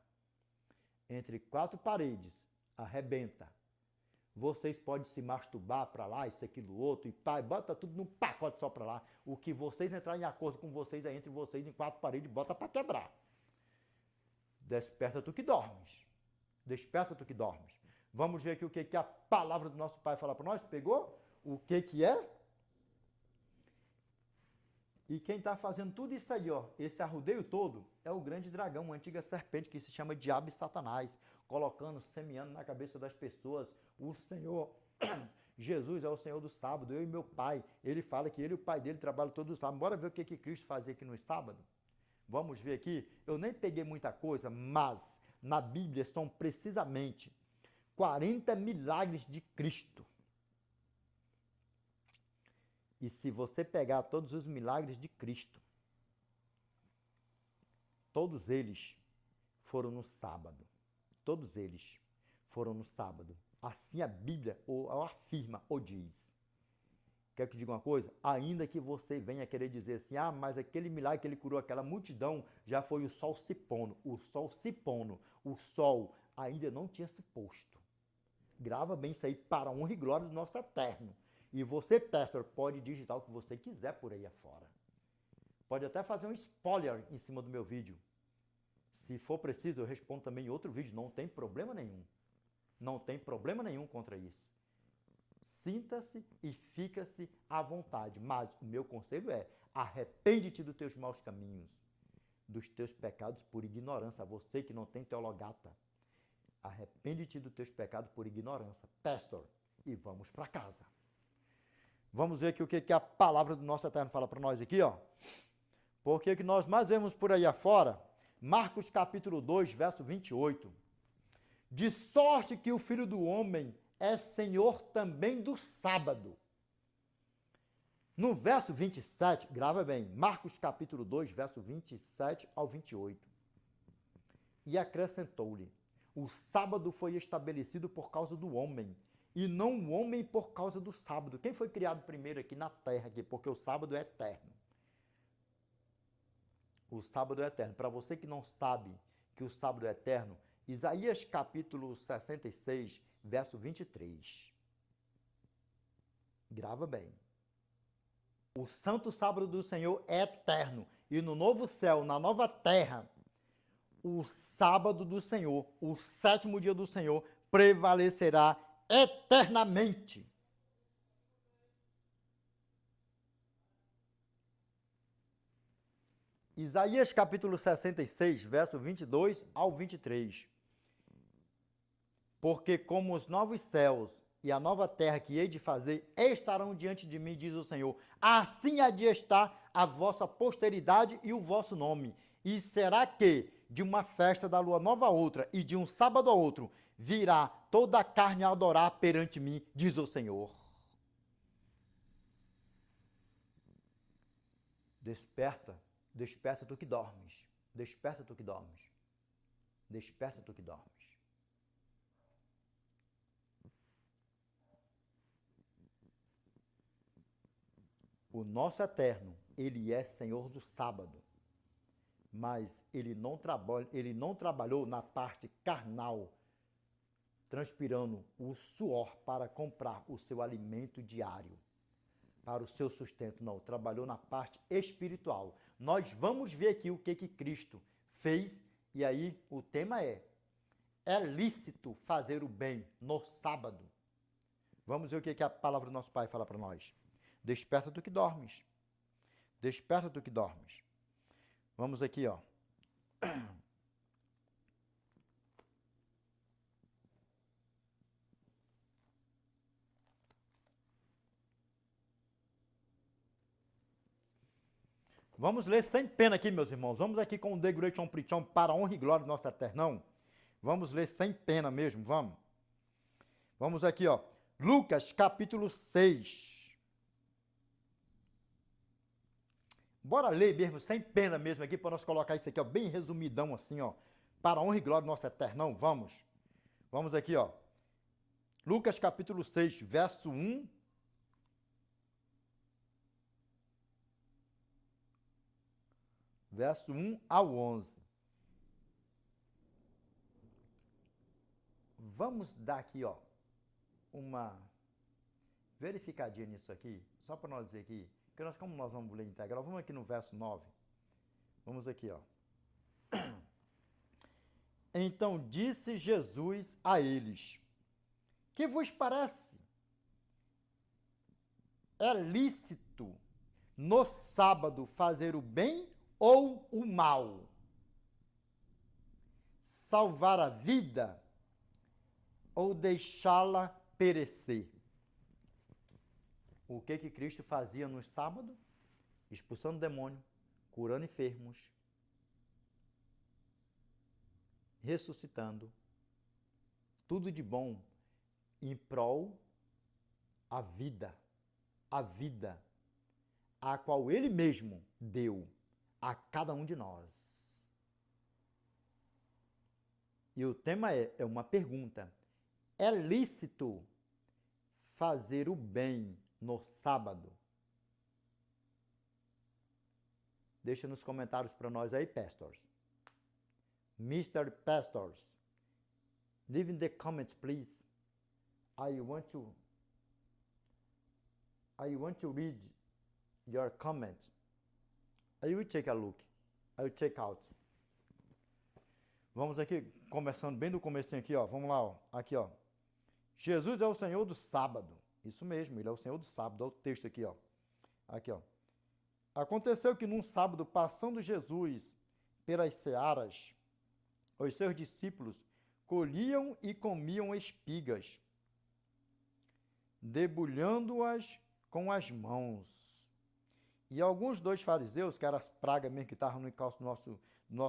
S1: Entre quatro paredes, arrebenta. Vocês podem se masturbar para lá, isso, aquilo, outro, e pai, bota tudo num pacote só para lá. O que vocês entrarem em acordo com vocês é entre vocês em quatro paredes, bota para quebrar. Desperta tu que dormes. Desperta tu que dormes. Vamos ver aqui o que a palavra do nosso Pai fala para nós. Pegou? O que é? E quem está fazendo tudo isso aí, ó, esse arrudeio todo, é o grande dragão, uma antiga serpente que se chama Diabo e Satanás, colocando, semeando na cabeça das pessoas, o Senhor, Jesus é o Senhor do sábado, eu e meu pai, ele fala que ele e o pai dele trabalham todos os sábados. Bora ver o que Cristo fazia aqui no sábado? Vamos ver aqui, eu nem peguei muita coisa, mas na Bíblia são precisamente 40 milagres de Cristo. E se você pegar todos os milagres de Cristo, todos eles foram no sábado. Todos eles foram no sábado. Assim a Bíblia ou afirma ou diz. Quer que eu diga uma coisa? Ainda que você venha querer dizer assim, mas aquele milagre que ele curou aquela multidão já foi o sol se pondo. O sol se pondo. O sol ainda não tinha se posto. Grava bem isso aí para a honra e glória do nosso Eterno. E você, pastor, pode digitar o que você quiser por aí afora. Pode até fazer um spoiler em cima do meu vídeo. Se for preciso, eu respondo também em outro vídeo. Não tem problema nenhum. Não tem problema nenhum contra isso. Sinta-se e fica-se à vontade. Mas o meu conselho é, arrepende-te dos teus maus caminhos, dos teus pecados por ignorância. Você que não tem teologata. Arrepende-te dos teus pecados por ignorância. Pastor, e vamos para casa. Vamos ver aqui o que a palavra do nosso Eterno fala para nós aqui, ó. Porque que nós mais vemos por aí afora, Marcos capítulo 2, verso 28. De sorte que o Filho do Homem é Senhor também do sábado. No verso 27, grava bem, Marcos capítulo 2, verso 27 ao 28. E acrescentou-lhe, o sábado foi estabelecido por causa do homem, e não o homem por causa do sábado. Quem foi criado primeiro aqui na terra, aqui, porque o sábado é eterno. O sábado é eterno. Para você que não sabe que o sábado é eterno, Isaías capítulo 66, verso 23. Grava bem. O santo sábado do Senhor é eterno, e no novo céu, na nova terra, o sábado do Senhor, o sétimo dia do Senhor, prevalecerá eternamente. Isaías capítulo 66, verso 22 ao 23. Porque como os novos céus e a nova terra que hei de fazer estarão diante de mim, diz o Senhor, assim há de estar a vossa posteridade e o vosso nome. E será que de uma festa da lua nova a outra e de um sábado a outro virá toda a carne a adorar perante mim, diz o Senhor. Desperta, desperta tu que dormes, desperta tu que dormes, desperta tu que dormes. O nosso Eterno, ele é Senhor do sábado, mas ele não trabalhou na parte carnal, transpirando o suor para comprar o seu alimento diário, para o seu sustento, não, trabalhou na parte espiritual. Nós vamos ver aqui o que Cristo fez, e aí o tema é lícito fazer o bem no sábado? Vamos ver o que a palavra do nosso Pai fala para nós. Desperta tu que dormes. Desperta tu que dormes. Vamos aqui, ó. Vamos ler sem pena aqui, meus irmãos. Vamos aqui com o The Great On Preachão para a honra e glória do nosso Eternão. Vamos ler sem pena mesmo, vamos. Vamos aqui, ó. Lucas capítulo 6. Bora ler mesmo, sem pena mesmo aqui, para nós colocar isso aqui, ó, bem resumidão assim, ó. Para a honra e glória do nosso Eternão, vamos. Vamos aqui, ó. Lucas capítulo 6, verso 1. Verso 1 ao 11. Vamos dar aqui, ó, uma verificadinha nisso aqui, só para nós ver aqui. Como nós vamos ler integral, vamos aqui no verso 9. Vamos aqui, ó. Então disse Jesus a eles, que vos parece? É lícito no sábado fazer o bem ou o mal? Salvar a vida ou deixá-la perecer? O que Cristo fazia no sábado? Expulsando demônio, curando enfermos, ressuscitando, tudo de bom em prol a vida a qual Ele mesmo deu a cada um de nós. E o tema é uma pergunta. É lícito fazer o bem no sábado? Deixa nos comentários para nós aí, pastors. Mr. Pastors, leave in the comments, please. I want to read your comments. I will take a look. I will check out. Vamos aqui, começando bem do comecinho aqui, ó. Vamos lá, ó. Aqui, ó. Jesus é o Senhor do sábado. Isso mesmo, ele é o Senhor do sábado. Olha o texto aqui, ó. Aqui, ó. Aconteceu que num sábado, passando Jesus pelas searas, os seus discípulos colhiam e comiam espigas, debulhando-as com as mãos. E alguns dois fariseus, que eram as pragas mesmo que estavam no encalço do nosso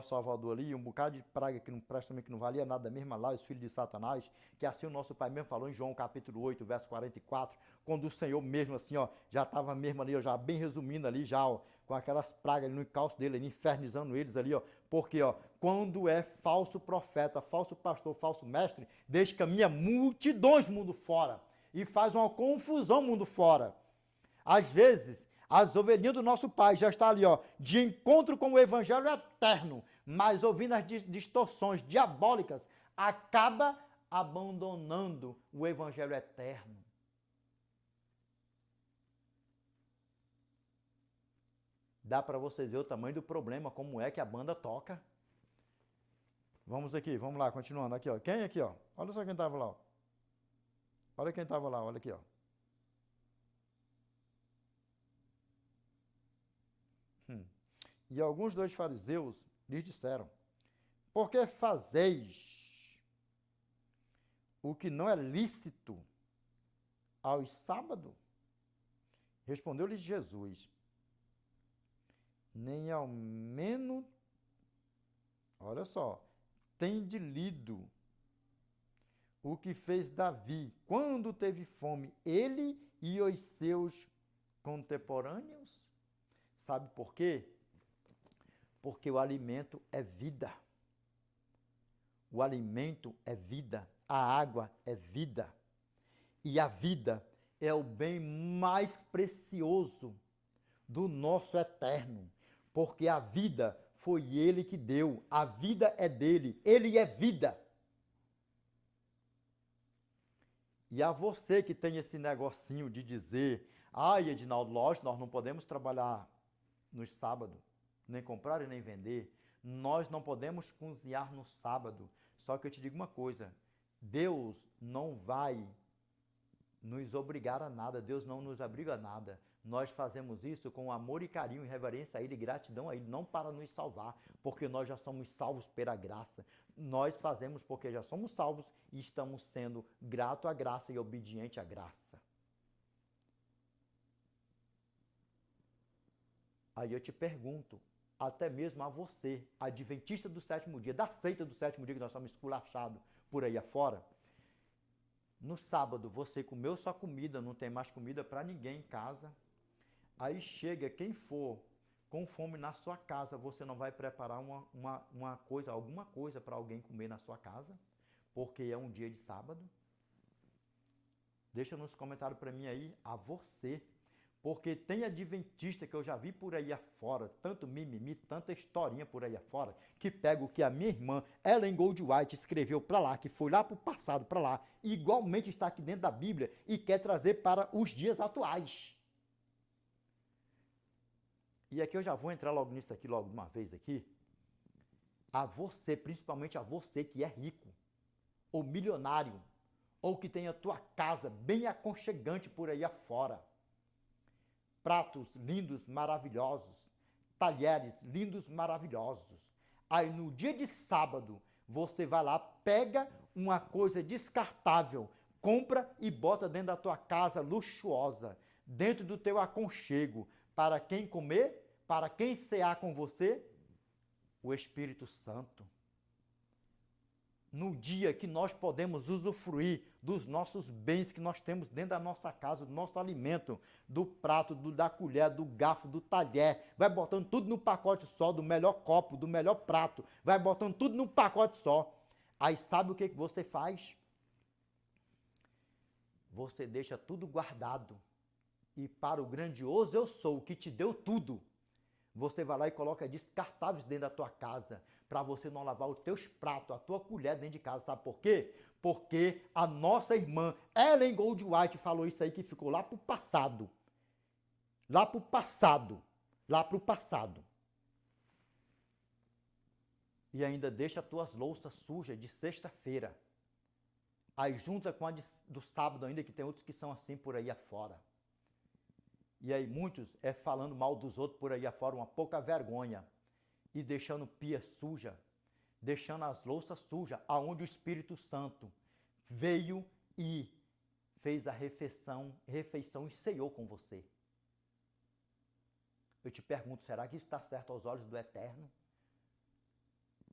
S1: Salvador ali, um bocado de praga que não presta também, que não valia nada mesmo lá, os filhos de Satanás, que assim o nosso Pai mesmo falou em João capítulo 8, verso 44, quando o Senhor mesmo assim, ó, já estava mesmo ali, ó, já bem resumindo ali, já, ó, com aquelas pragas ali no encalço dele, ali, infernizando eles ali, ó, porque, ó, quando é falso profeta, falso pastor, falso mestre, descaminha multidões mundo fora e faz uma confusão mundo fora. Às vezes, as ovelhinhas do nosso Pai já estão ali, ó, de encontro com o Evangelho eterno, mas ouvindo as distorções diabólicas, acaba abandonando o Evangelho eterno. Dá para vocês ver o tamanho do problema, como é que a banda toca? Vamos aqui, vamos lá, continuando aqui, ó. Quem aqui, ó? Olha só quem estava lá, ó. Olha quem estava lá, olha aqui, ó. E alguns dos fariseus lhes disseram: por que fazeis o que não é lícito aos sábados? Respondeu-lhes Jesus: nem ao menos, olha só, tende lido o que fez Davi quando teve fome, ele e os seus contemporâneos? Sabe por quê? Porque o alimento é vida. O alimento é vida. A água é vida. E a vida é o bem mais precioso do nosso eterno. Porque a vida foi ele que deu. A vida é dele. Ele é vida. E a você que tem esse negocinho de dizer: ai, Edinaldo, lógico, nós não podemos trabalhar nos sábados, nem comprar e nem vender. Nós não podemos cozinhar no sábado. Só que eu te digo uma coisa: Deus não vai nos obrigar a nada. Deus não nos obriga a nada. Nós fazemos isso com amor e carinho e reverência a Ele, e gratidão a Ele, não para nos salvar, porque nós já somos salvos pela graça. Nós fazemos porque já somos salvos e estamos sendo grato à graça e obediente à graça. Aí eu te pergunto, até mesmo a você, adventista do sétimo dia, da seita do sétimo dia, que nós estamos esculachados por aí afora, no sábado você comeu sua comida, não tem mais comida para ninguém em casa, aí chega quem for com fome na sua casa, você não vai preparar uma coisa, alguma coisa para alguém comer na sua casa, porque é um dia de sábado? Deixa nos comentários para mim aí, a você. Porque tem adventista que eu já vi por aí afora, tanto mimimi, tanta historinha por aí afora, que pega o que a minha irmã Ellen Goldwhite escreveu para lá, que foi lá para o passado, para lá, e igualmente está aqui dentro da Bíblia e quer trazer para os dias atuais. E aqui eu já vou entrar logo nisso aqui, logo de uma vez aqui. A você, principalmente a você que é rico, ou milionário, ou que tem a tua casa bem aconchegante por aí afora. Pratos lindos, maravilhosos, talheres lindos, maravilhosos. Aí no dia de sábado, você vai lá, pega uma coisa descartável, compra e bota dentro da tua casa luxuosa, dentro do teu aconchego. Para quem comer? Para quem cear com você? O Espírito Santo. No dia que nós podemos usufruir dos nossos bens que nós temos dentro da nossa casa, do nosso alimento, do prato, da colher, do garfo, do talher, vai botando tudo no pacote só, do melhor copo, do melhor prato, vai botando tudo num pacote só. Aí sabe o que você faz? você deixa tudo guardado. E para o grandioso eu sou, que te deu tudo, você vai lá e coloca descartáveis dentro da tua casa, para você não lavar os teus pratos, a tua colher dentro de casa. Sabe por quê? Porque a nossa irmã Ellen Goldwhite falou isso aí, que ficou lá pro passado. Lá pro passado. Lá pro passado. E ainda deixa as tuas louças sujas de sexta-feira. Aí junta com a do sábado ainda, que tem outros que são assim por aí afora. E aí muitos falando mal dos outros por aí afora, uma pouca vergonha. E deixando pia suja, deixando as louças sujas, aonde o Espírito Santo veio e fez a refeição e ceiou com você. Eu te pergunto, será que está certo aos olhos do Eterno?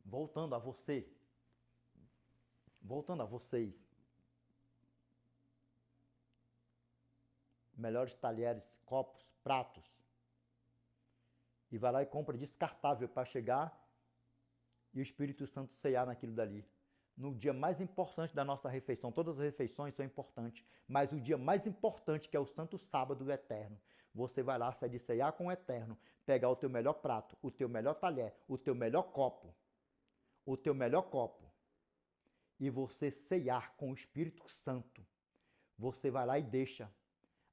S1: Voltando a você, voltando a vocês, melhores talheres, copos, pratos, e vai lá e compra descartável para chegar e o Espírito Santo ceiar naquilo dali. No dia mais importante da nossa refeição, todas as refeições são importantes, mas o dia mais importante, que é o Santo Sábado do Eterno, você vai lá, sai de ceiar com o Eterno, pegar o teu melhor prato, o teu melhor talher, o teu melhor copo, e você ceiar com o Espírito Santo. Você vai lá e deixa.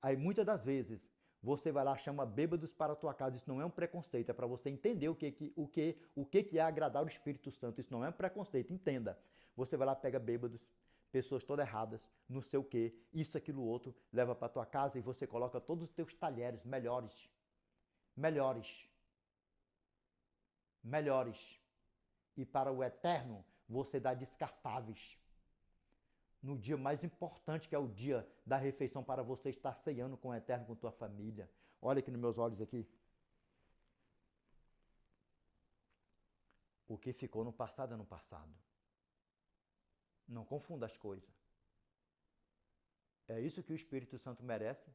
S1: Aí muitas das vezes você vai lá e chama bêbados para a tua casa. Isso não é um preconceito, é para você entender o que é agradar o Espírito Santo. Isso não é um preconceito, entenda. Você vai lá, pega bêbados, pessoas todas erradas, não sei o que, isso, aquilo, outro, leva para a tua casa e você coloca todos os teus talheres melhores. E para o Eterno, você dá descartáveis. No dia mais importante, que é o dia da refeição, para você estar ceiando com o Eterno, com tua família. Olha aqui nos meus olhos aqui. O que ficou no passado é no passado. Não confunda as coisas. É isso que o Espírito Santo merece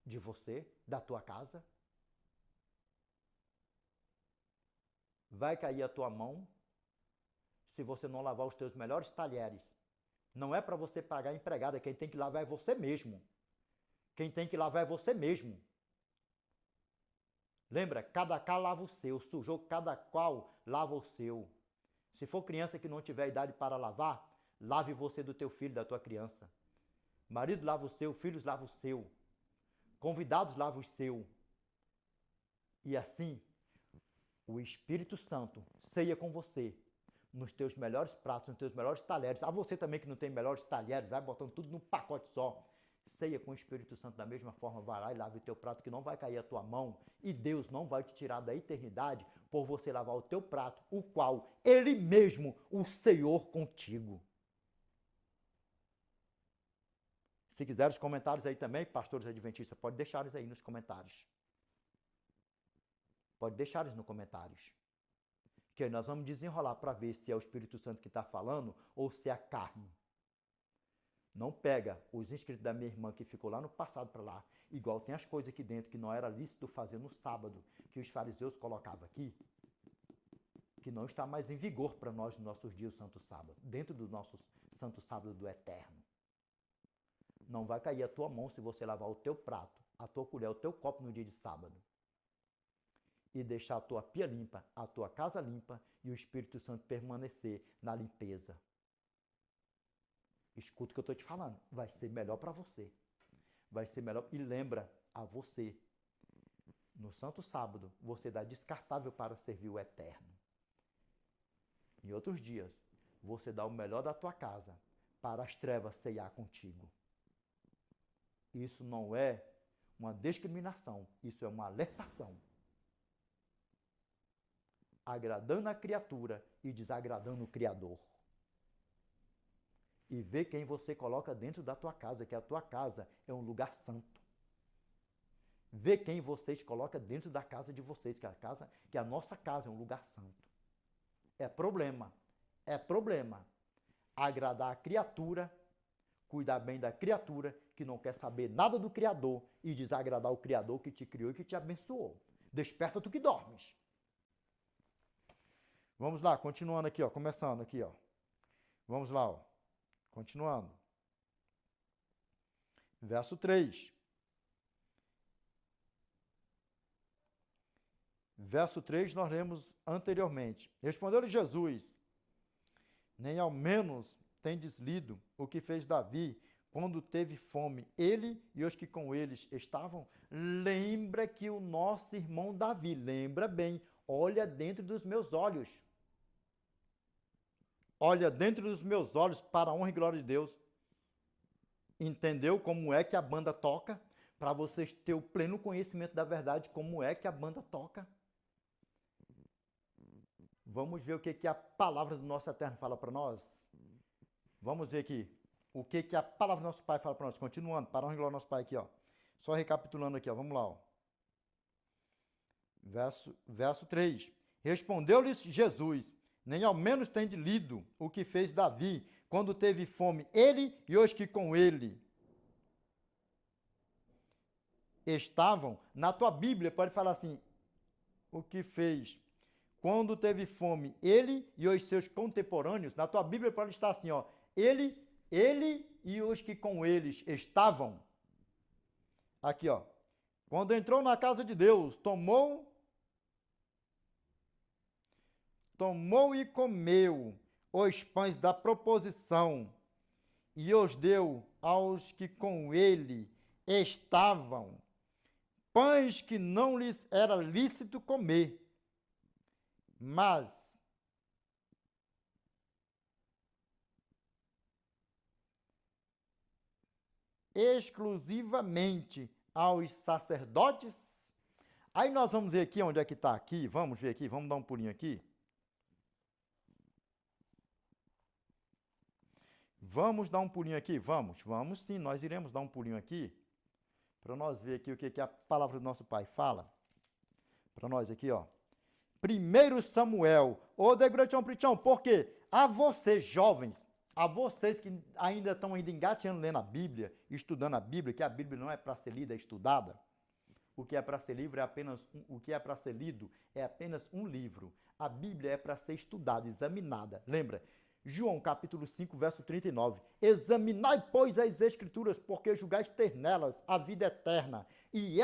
S1: de você, da tua casa. Vai cair a tua mão se você não lavar os teus melhores talheres. Não é para você pagar a empregada, quem tem que lavar é você mesmo. Quem tem que lavar é você mesmo. Lembra? Cada qual lava o seu, sujou, cada qual lava o seu. Se for criança que não tiver idade para lavar, lave você do teu filho, da tua criança. Marido lava o seu, filhos lava o seu. Convidados lava o seu. E assim, o Espírito Santo ceia com você nos teus melhores pratos, nos teus melhores talheres. A você também que não tem melhores talheres, vai botando tudo num pacote só. Ceia com o Espírito Santo da mesma forma, vai lá e lave o teu prato, que não vai cair a tua mão, e Deus não vai te tirar da eternidade por você lavar o teu prato, o qual Ele mesmo, o Senhor, contigo. Se quiser os comentários aí também, pastores adventistas, pode deixar eles aí nos comentários. Pode deixar eles nos comentários. Que aí nós vamos desenrolar para ver se é o Espírito Santo que está falando ou se é a carne. Não pega os inscritos da minha irmã que ficou lá no passado para lá. Igual tem as coisas aqui dentro que não era lícito fazer no sábado, que os fariseus colocavam aqui, que não está mais em vigor para nós nos nossos dias o Santo Sábado, dentro do nosso Santo Sábado do Eterno. Não vai cair a tua mão se você lavar o teu prato, a tua colher, o teu copo no dia de sábado. E deixar a tua pia limpa, a tua casa limpa e o Espírito Santo permanecer na limpeza. Escuta o que eu estou te falando. Vai ser melhor para você. Vai ser melhor. E lembra a você, no Santo Sábado, você dá descartável para servir o Eterno. Em outros dias, você dá o melhor da tua casa para as trevas ceiar contigo. Isso não é uma discriminação, isso é uma alertação. Agradando a criatura e desagradando o Criador. E ver quem você coloca dentro da tua casa, que a tua casa é um lugar santo. Ver quem vocês colocam dentro da casa de vocês, que a nossa casa é um lugar santo. É problema. Agradar a criatura, cuidar bem da criatura, que não quer saber nada do Criador, e desagradar o Criador que te criou e que te abençoou. Desperta tu que dormes. Vamos lá, continuando aqui, ó, começando aqui, ó. Vamos lá, ó. Continuando. Verso 3. Verso 3 nós lemos anteriormente. Respondeu-lhe Jesus: nem ao menos tendes lido o que fez Davi quando teve fome, ele e os que com eles estavam? Lembra que o nosso irmão Davi, lembra bem, olha dentro dos meus olhos. Olha dentro dos meus olhos para a honra e glória de Deus. Entendeu como é que a banda toca? Para vocês terem o pleno conhecimento da verdade, como é que a banda toca. Vamos ver o que a palavra do nosso Eterno fala para nós? Vamos ver aqui. O que a palavra do nosso Pai fala para nós? Continuando, para a honra e glória do nosso Pai aqui, ó. Só recapitulando aqui, ó. Vamos lá, ó. Verso 3. Respondeu-lhes Jesus: nem ao menos tende lido o que fez Davi quando teve fome, ele e os que com ele estavam. Na tua Bíblia pode falar assim, o que fez quando teve fome, ele e os seus contemporâneos. Na tua Bíblia pode estar assim, ó, ele e os que com eles estavam. Aqui, ó. Quando entrou na casa de Deus, tomou e comeu os pães da proposição e os deu aos que com ele estavam, pães que não lhes era lícito comer, mas exclusivamente aos sacerdotes. Aí nós vamos ver aqui onde é que está aqui, vamos ver aqui, vamos dar um pulinho aqui. Vamos dar um pulinho aqui? Vamos sim, nós iremos dar um pulinho aqui, para nós ver aqui o que a palavra do nosso Pai fala. Para nós aqui, ó. 1 Samuel, ô Degratião Pritão, porque a vocês jovens, a vocês que ainda estão engateando lendo a Bíblia, estudando a Bíblia, que a Bíblia não é para ser lida, é estudada. O que é para ser livro é apenas o que é para ser lido é apenas um livro. A Bíblia é para ser estudada, examinada. Lembra? João capítulo 5, verso 39. Examinai, pois, as Escrituras, porque julgais ter nelas a vida eterna, e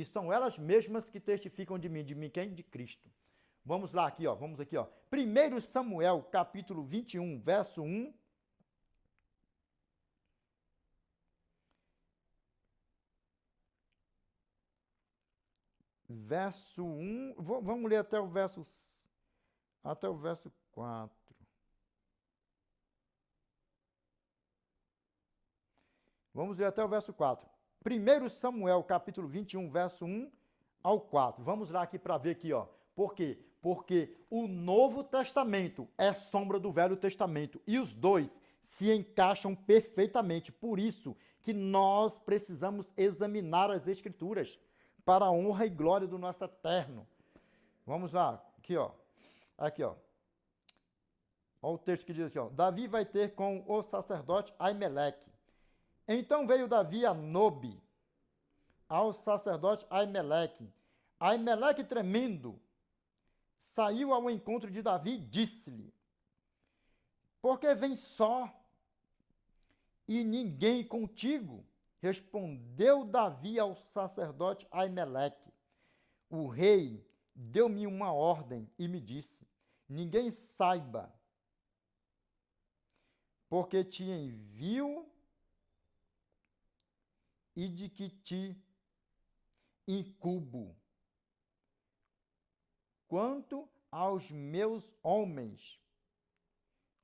S1: são elas mesmas que testificam de mim quem? De Cristo. Vamos lá aqui, ó, vamos aqui, ó. 1 Samuel capítulo 21, verso 1. Verso 1, vamos ler até o verso 4. Vamos ler até o verso 4. 1 Samuel, capítulo 21, verso 1 ao 4. Vamos lá aqui para ver aqui, ó. Por quê? Porque o Novo Testamento é sombra do Velho Testamento e os dois se encaixam perfeitamente. Por isso que nós precisamos examinar as Escrituras para a honra e glória do nosso Eterno. Vamos lá, aqui, ó. Aqui, ó. Olha o texto que diz assim, ó. Davi vai ter com o sacerdote Aimeleque. Então veio Davi a Nobe, ao sacerdote Aimeleque. Aimeleque, tremendo, saiu ao encontro de Davi e disse-lhe: por que vem só e ninguém contigo? Respondeu Davi ao sacerdote Aimeleque: o rei deu-me uma ordem e me disse: ninguém saiba, porque te envio e de que te incubo. Quanto aos meus homens,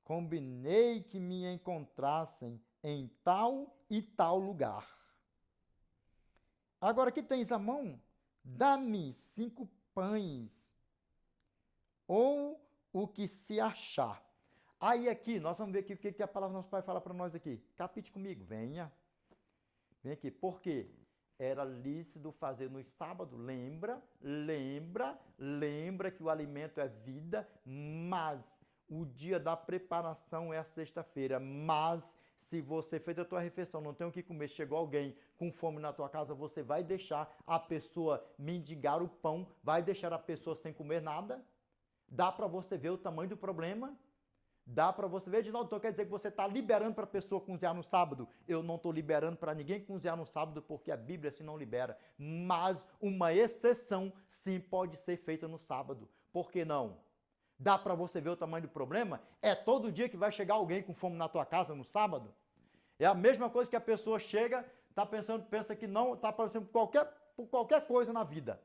S1: combinei que me encontrassem em tal e tal lugar. Agora que tens a mão, dá-me 5 pães, ou o que se achar. Aí aqui, nós vamos ver aqui o que a palavra do nosso Pai fala para nós aqui. Capite comigo, venha. Vem aqui, por quê? Era lícito fazer no sábado, lembra que o alimento é vida, mas o dia da preparação é a sexta-feira. Mas se você fez a tua refeição, não tem o que comer, chegou alguém com fome na tua casa, você vai deixar a pessoa mendigar o pão, vai deixar a pessoa sem comer nada? Dá para você ver o tamanho do problema? Dá para você ver, Edinaldo, então quer dizer que você está liberando para a pessoa cozinhar no sábado? Eu não estou liberando para ninguém cozinhar no sábado porque a Bíblia assim não libera. Mas uma exceção sim pode ser feita no sábado. Por que não? Dá para você ver o tamanho do problema? É todo dia que vai chegar alguém com fome na tua casa no sábado? É a mesma coisa que a pessoa chega, pensa que não, está aparecendo por qualquer coisa na vida.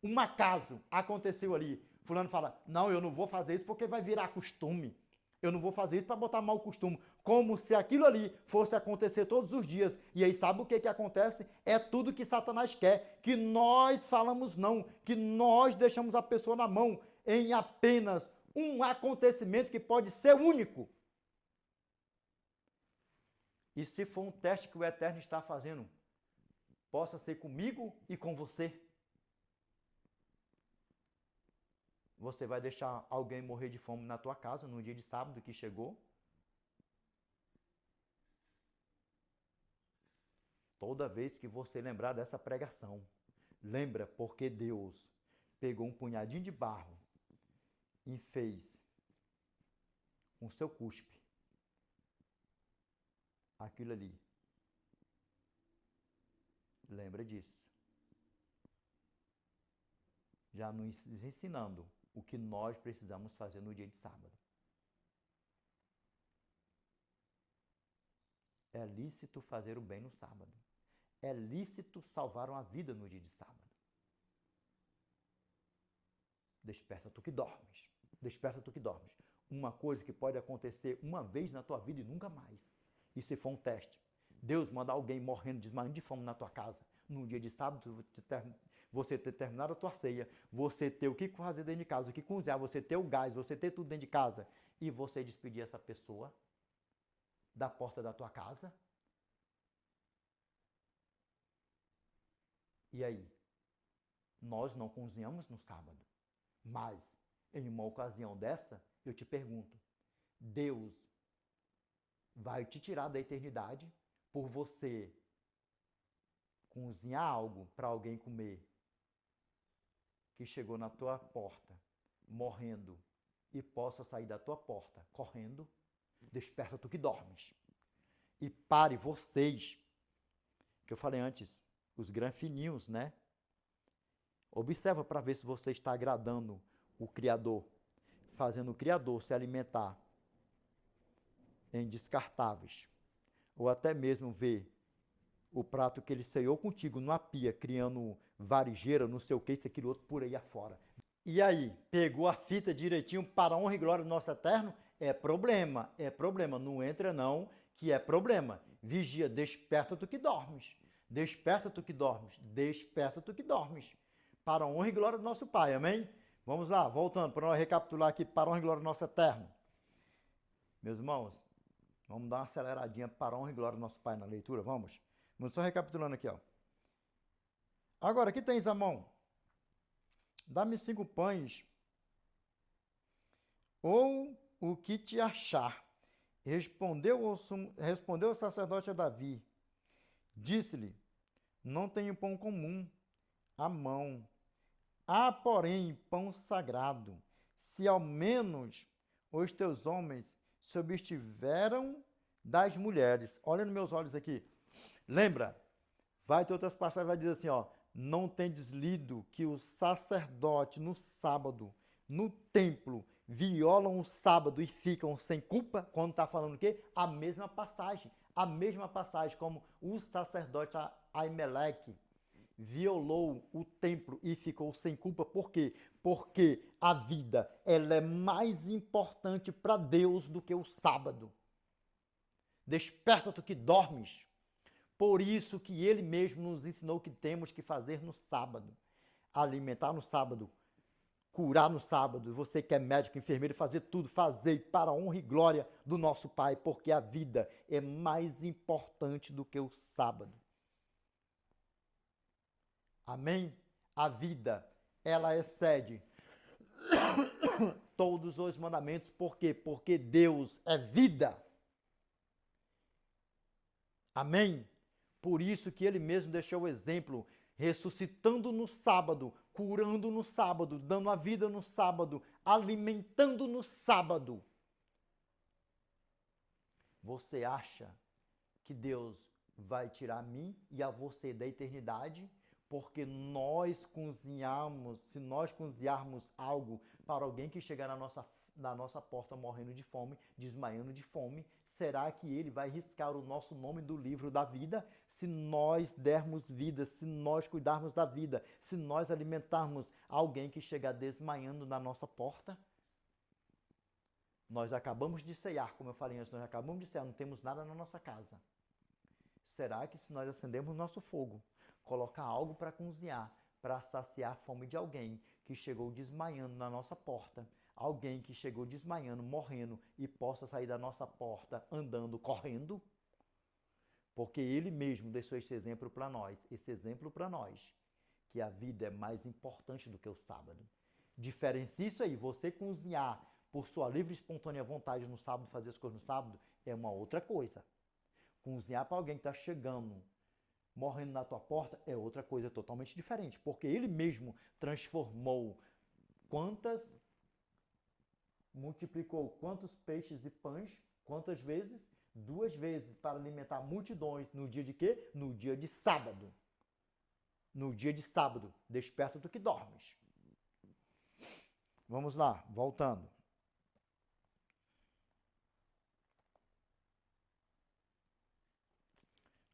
S1: Um acaso aconteceu ali. Fulano fala, não, eu não vou fazer isso porque vai virar costume. Eu não vou fazer isso para botar mau costume. Como se aquilo ali fosse acontecer todos os dias. E aí sabe o que acontece? É tudo que Satanás quer. Que nós falamos não. Que nós deixamos a pessoa na mão em apenas um acontecimento que pode ser único. E se for um teste que o Eterno está fazendo, possa ser comigo e com você. Você vai deixar alguém morrer de fome na tua casa no dia de sábado que chegou? Toda vez que você lembrar dessa pregação, lembra porque Deus pegou um punhadinho de barro e fez com seu cuspe aquilo ali. Lembra disso. Já nos ensinando o que nós precisamos fazer no dia de sábado. É lícito fazer o bem no sábado. É lícito salvar uma vida no dia de sábado. Desperta tu que dormes. Desperta tu que dormes. Uma coisa que pode acontecer uma vez na tua vida e nunca mais. E se for um teste, Deus manda alguém morrendo, desmaiando de fome na tua casa, no dia de sábado, você ter terminado a tua ceia, você ter o que fazer dentro de casa, o que cozinhar, você ter o gás, você ter tudo dentro de casa, e você despedir essa pessoa da porta da tua casa. E aí? Nós não cozinhamos no sábado, mas em uma ocasião dessa, eu te pergunto, Deus vai te tirar da eternidade por você cozinhar algo para alguém comer que chegou na tua porta morrendo e possa sair da tua porta correndo? Desperta tu que dormes. E pare vocês, que eu falei antes, os granfininhos, né? Observa para ver se você está agradando o Criador, fazendo o Criador se alimentar em descartáveis, ou até mesmo ver o prato que ele ceiou contigo numa pia, criando varigeira, não sei o que, isso, aquilo, outro, por aí afora. E aí, pegou a fita direitinho para a honra e glória do nosso Eterno? É problema, não entra não, que é problema. Vigia, desperta tu que dormes, desperta tu que dormes, desperta tu que dormes, para a honra e glória do nosso Pai, amém? Vamos lá, voltando, para nós recapitular aqui, para a honra e glória do nosso Eterno. Meus irmãos, vamos dar uma aceleradinha para a honra e glória do nosso Pai na leitura, vamos? Vamos só recapitulando aqui, ó. Agora, aqui tens a mão. Dá-me 5 pães, ou o que te achar. Respondeu o sacerdote a Davi. Disse-lhe, não tenho pão comum à mão. Há, porém, pão sagrado. Se ao menos os teus homens se abstiveram das mulheres. Olha nos meus olhos aqui. Lembra? Vai ter outras passagens, vai dizer assim, ó. Não tendes lido que o sacerdote no sábado, no templo, violam o sábado e ficam sem culpa? Quando está falando o quê? A mesma passagem como o sacerdote Aimeleque violou o templo e ficou sem culpa. Por quê? Porque a vida, ela é mais importante para Deus do que o sábado. Desperta tu que dormes. Por isso que ele mesmo nos ensinou o que temos que fazer no sábado. Alimentar no sábado, curar no sábado. Você que é médico, enfermeiro, fazer tudo, fazer para a honra e glória do nosso Pai, porque a vida é mais importante do que o sábado. Amém? A vida, ela excede todos os mandamentos. Por quê? Porque Deus é vida. Amém? Por isso que ele mesmo deixou o exemplo, ressuscitando no sábado, curando no sábado, dando a vida no sábado, alimentando no sábado. Você acha que Deus vai tirar a mim e a você da eternidade? Porque nós cozinhamos, se nós cozinharmos algo para alguém que chegar na nossa porta morrendo de fome, desmaiando de fome, será que ele vai riscar o nosso nome do livro da vida? Se nós dermos vida, se nós cuidarmos da vida, se nós alimentarmos alguém que chega desmaiando na nossa porta? Nós acabamos de ceiar, como eu falei antes, nós acabamos de ceiar, não temos nada na nossa casa. Será que se nós acendermos nosso fogo, colocar algo para cozinhar, para saciar a fome de alguém que chegou desmaiando na nossa porta, alguém que chegou desmaiando, morrendo e possa sair da nossa porta andando, correndo? Porque ele mesmo deixou esse exemplo para nós, que a vida é mais importante do que o sábado. Diferencie isso aí, você cozinhar por sua livre e espontânea vontade no sábado, fazer as coisas no sábado, é uma outra coisa. Cozinhar para alguém que está chegando, morrendo na tua porta, é outra coisa totalmente diferente. Porque ele mesmo transformou multiplicou quantos peixes e pães, quantas vezes? 2 vezes para alimentar multidões no dia de quê? No dia de sábado. No dia de sábado, desperta do que dormes. Vamos lá, voltando.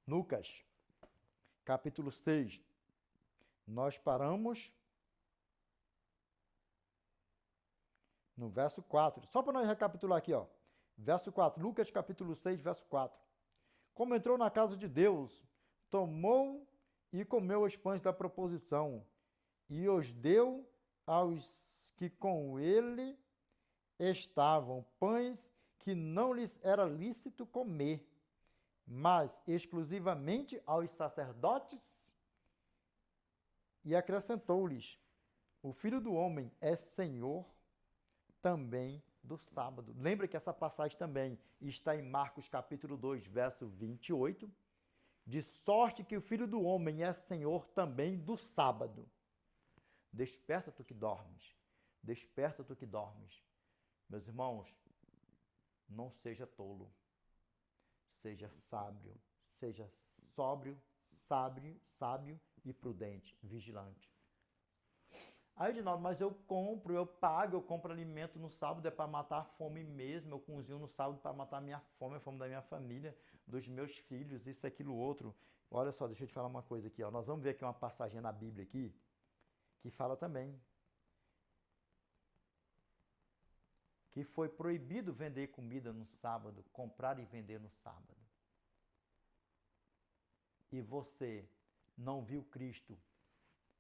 S1: Lucas, capítulo 6. Nós paramos no verso 4. Só para nós recapitular aqui, ó. Verso 4. Lucas, capítulo 6, verso 4. Como entrou na casa de Deus, tomou e comeu os pães da proposição e os deu aos que com ele estavam, pães que não lhes era lícito comer, mas exclusivamente aos sacerdotes, e acrescentou-lhes: o Filho do Homem é Senhor também do sábado. Lembra que essa passagem também está em Marcos capítulo 2, verso 28, de sorte que o Filho do Homem é Senhor também do sábado. Desperta tu que dormes, desperta tu que dormes. Meus irmãos, não seja tolo. Seja sábio, seja sóbrio, sábio e prudente, vigilante. Aí, de novo, mas eu compro alimento no sábado, é para matar a fome mesmo, eu cozinho no sábado para matar a minha fome, a fome da minha família, dos meus filhos, isso, aquilo, outro. Olha só, deixa eu te falar uma coisa aqui, ó. Nós vamos ver aqui uma passagem na Bíblia aqui, que fala também que foi proibido vender comida no sábado, comprar e vender no sábado. E você não viu Cristo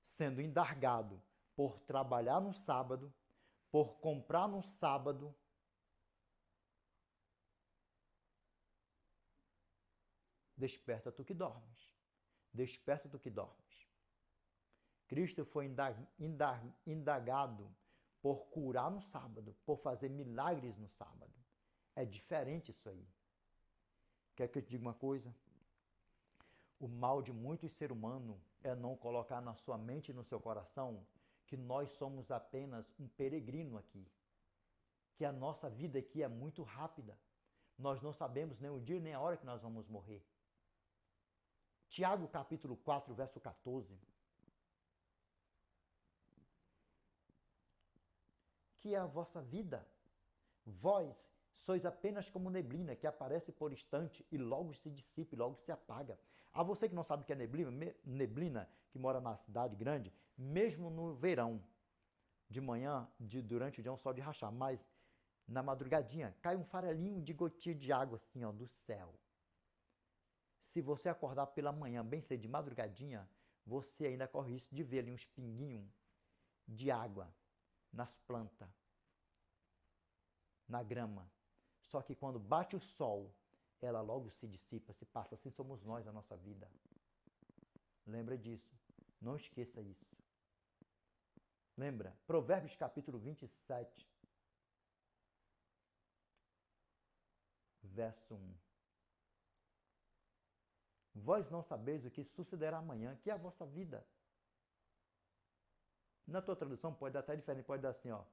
S1: sendo indargado por trabalhar no sábado, por comprar no sábado, desperta tu que dormes. Desperta tu que dormes. Cristo foi indagado por curar no sábado, por fazer milagres no sábado. É diferente isso aí. Quer que eu te diga uma coisa? O mal de muitos seres humanos é não colocar na sua mente e no seu coração que nós somos apenas um peregrino aqui. Que a nossa vida aqui é muito rápida. Nós não sabemos nem o dia nem a hora que nós vamos morrer. Tiago capítulo 4, verso 14. Que é a vossa vida. Vós sois apenas como neblina que aparece por instante e logo se dissipa e logo se apaga. A você que não sabe o que é neblina, que mora na cidade grande, mesmo no verão, de manhã, durante o dia é um sol de rachar, mas na madrugadinha cai um farelinho de gotinha de água assim, ó, do céu. Se você acordar pela manhã, bem cedo, de madrugadinha, você ainda corre risco de ver ali uns pinguinhos de água nas plantas, na grama. Só que quando bate o sol, ela logo se dissipa, se passa. Assim somos nós na nossa vida. Lembra disso. Não esqueça isso. Lembra? Provérbios capítulo 27, verso 1. Vós não sabeis o que sucederá amanhã, que é a vossa vida. Na tua tradução pode dar até diferente, pode dar assim, ó.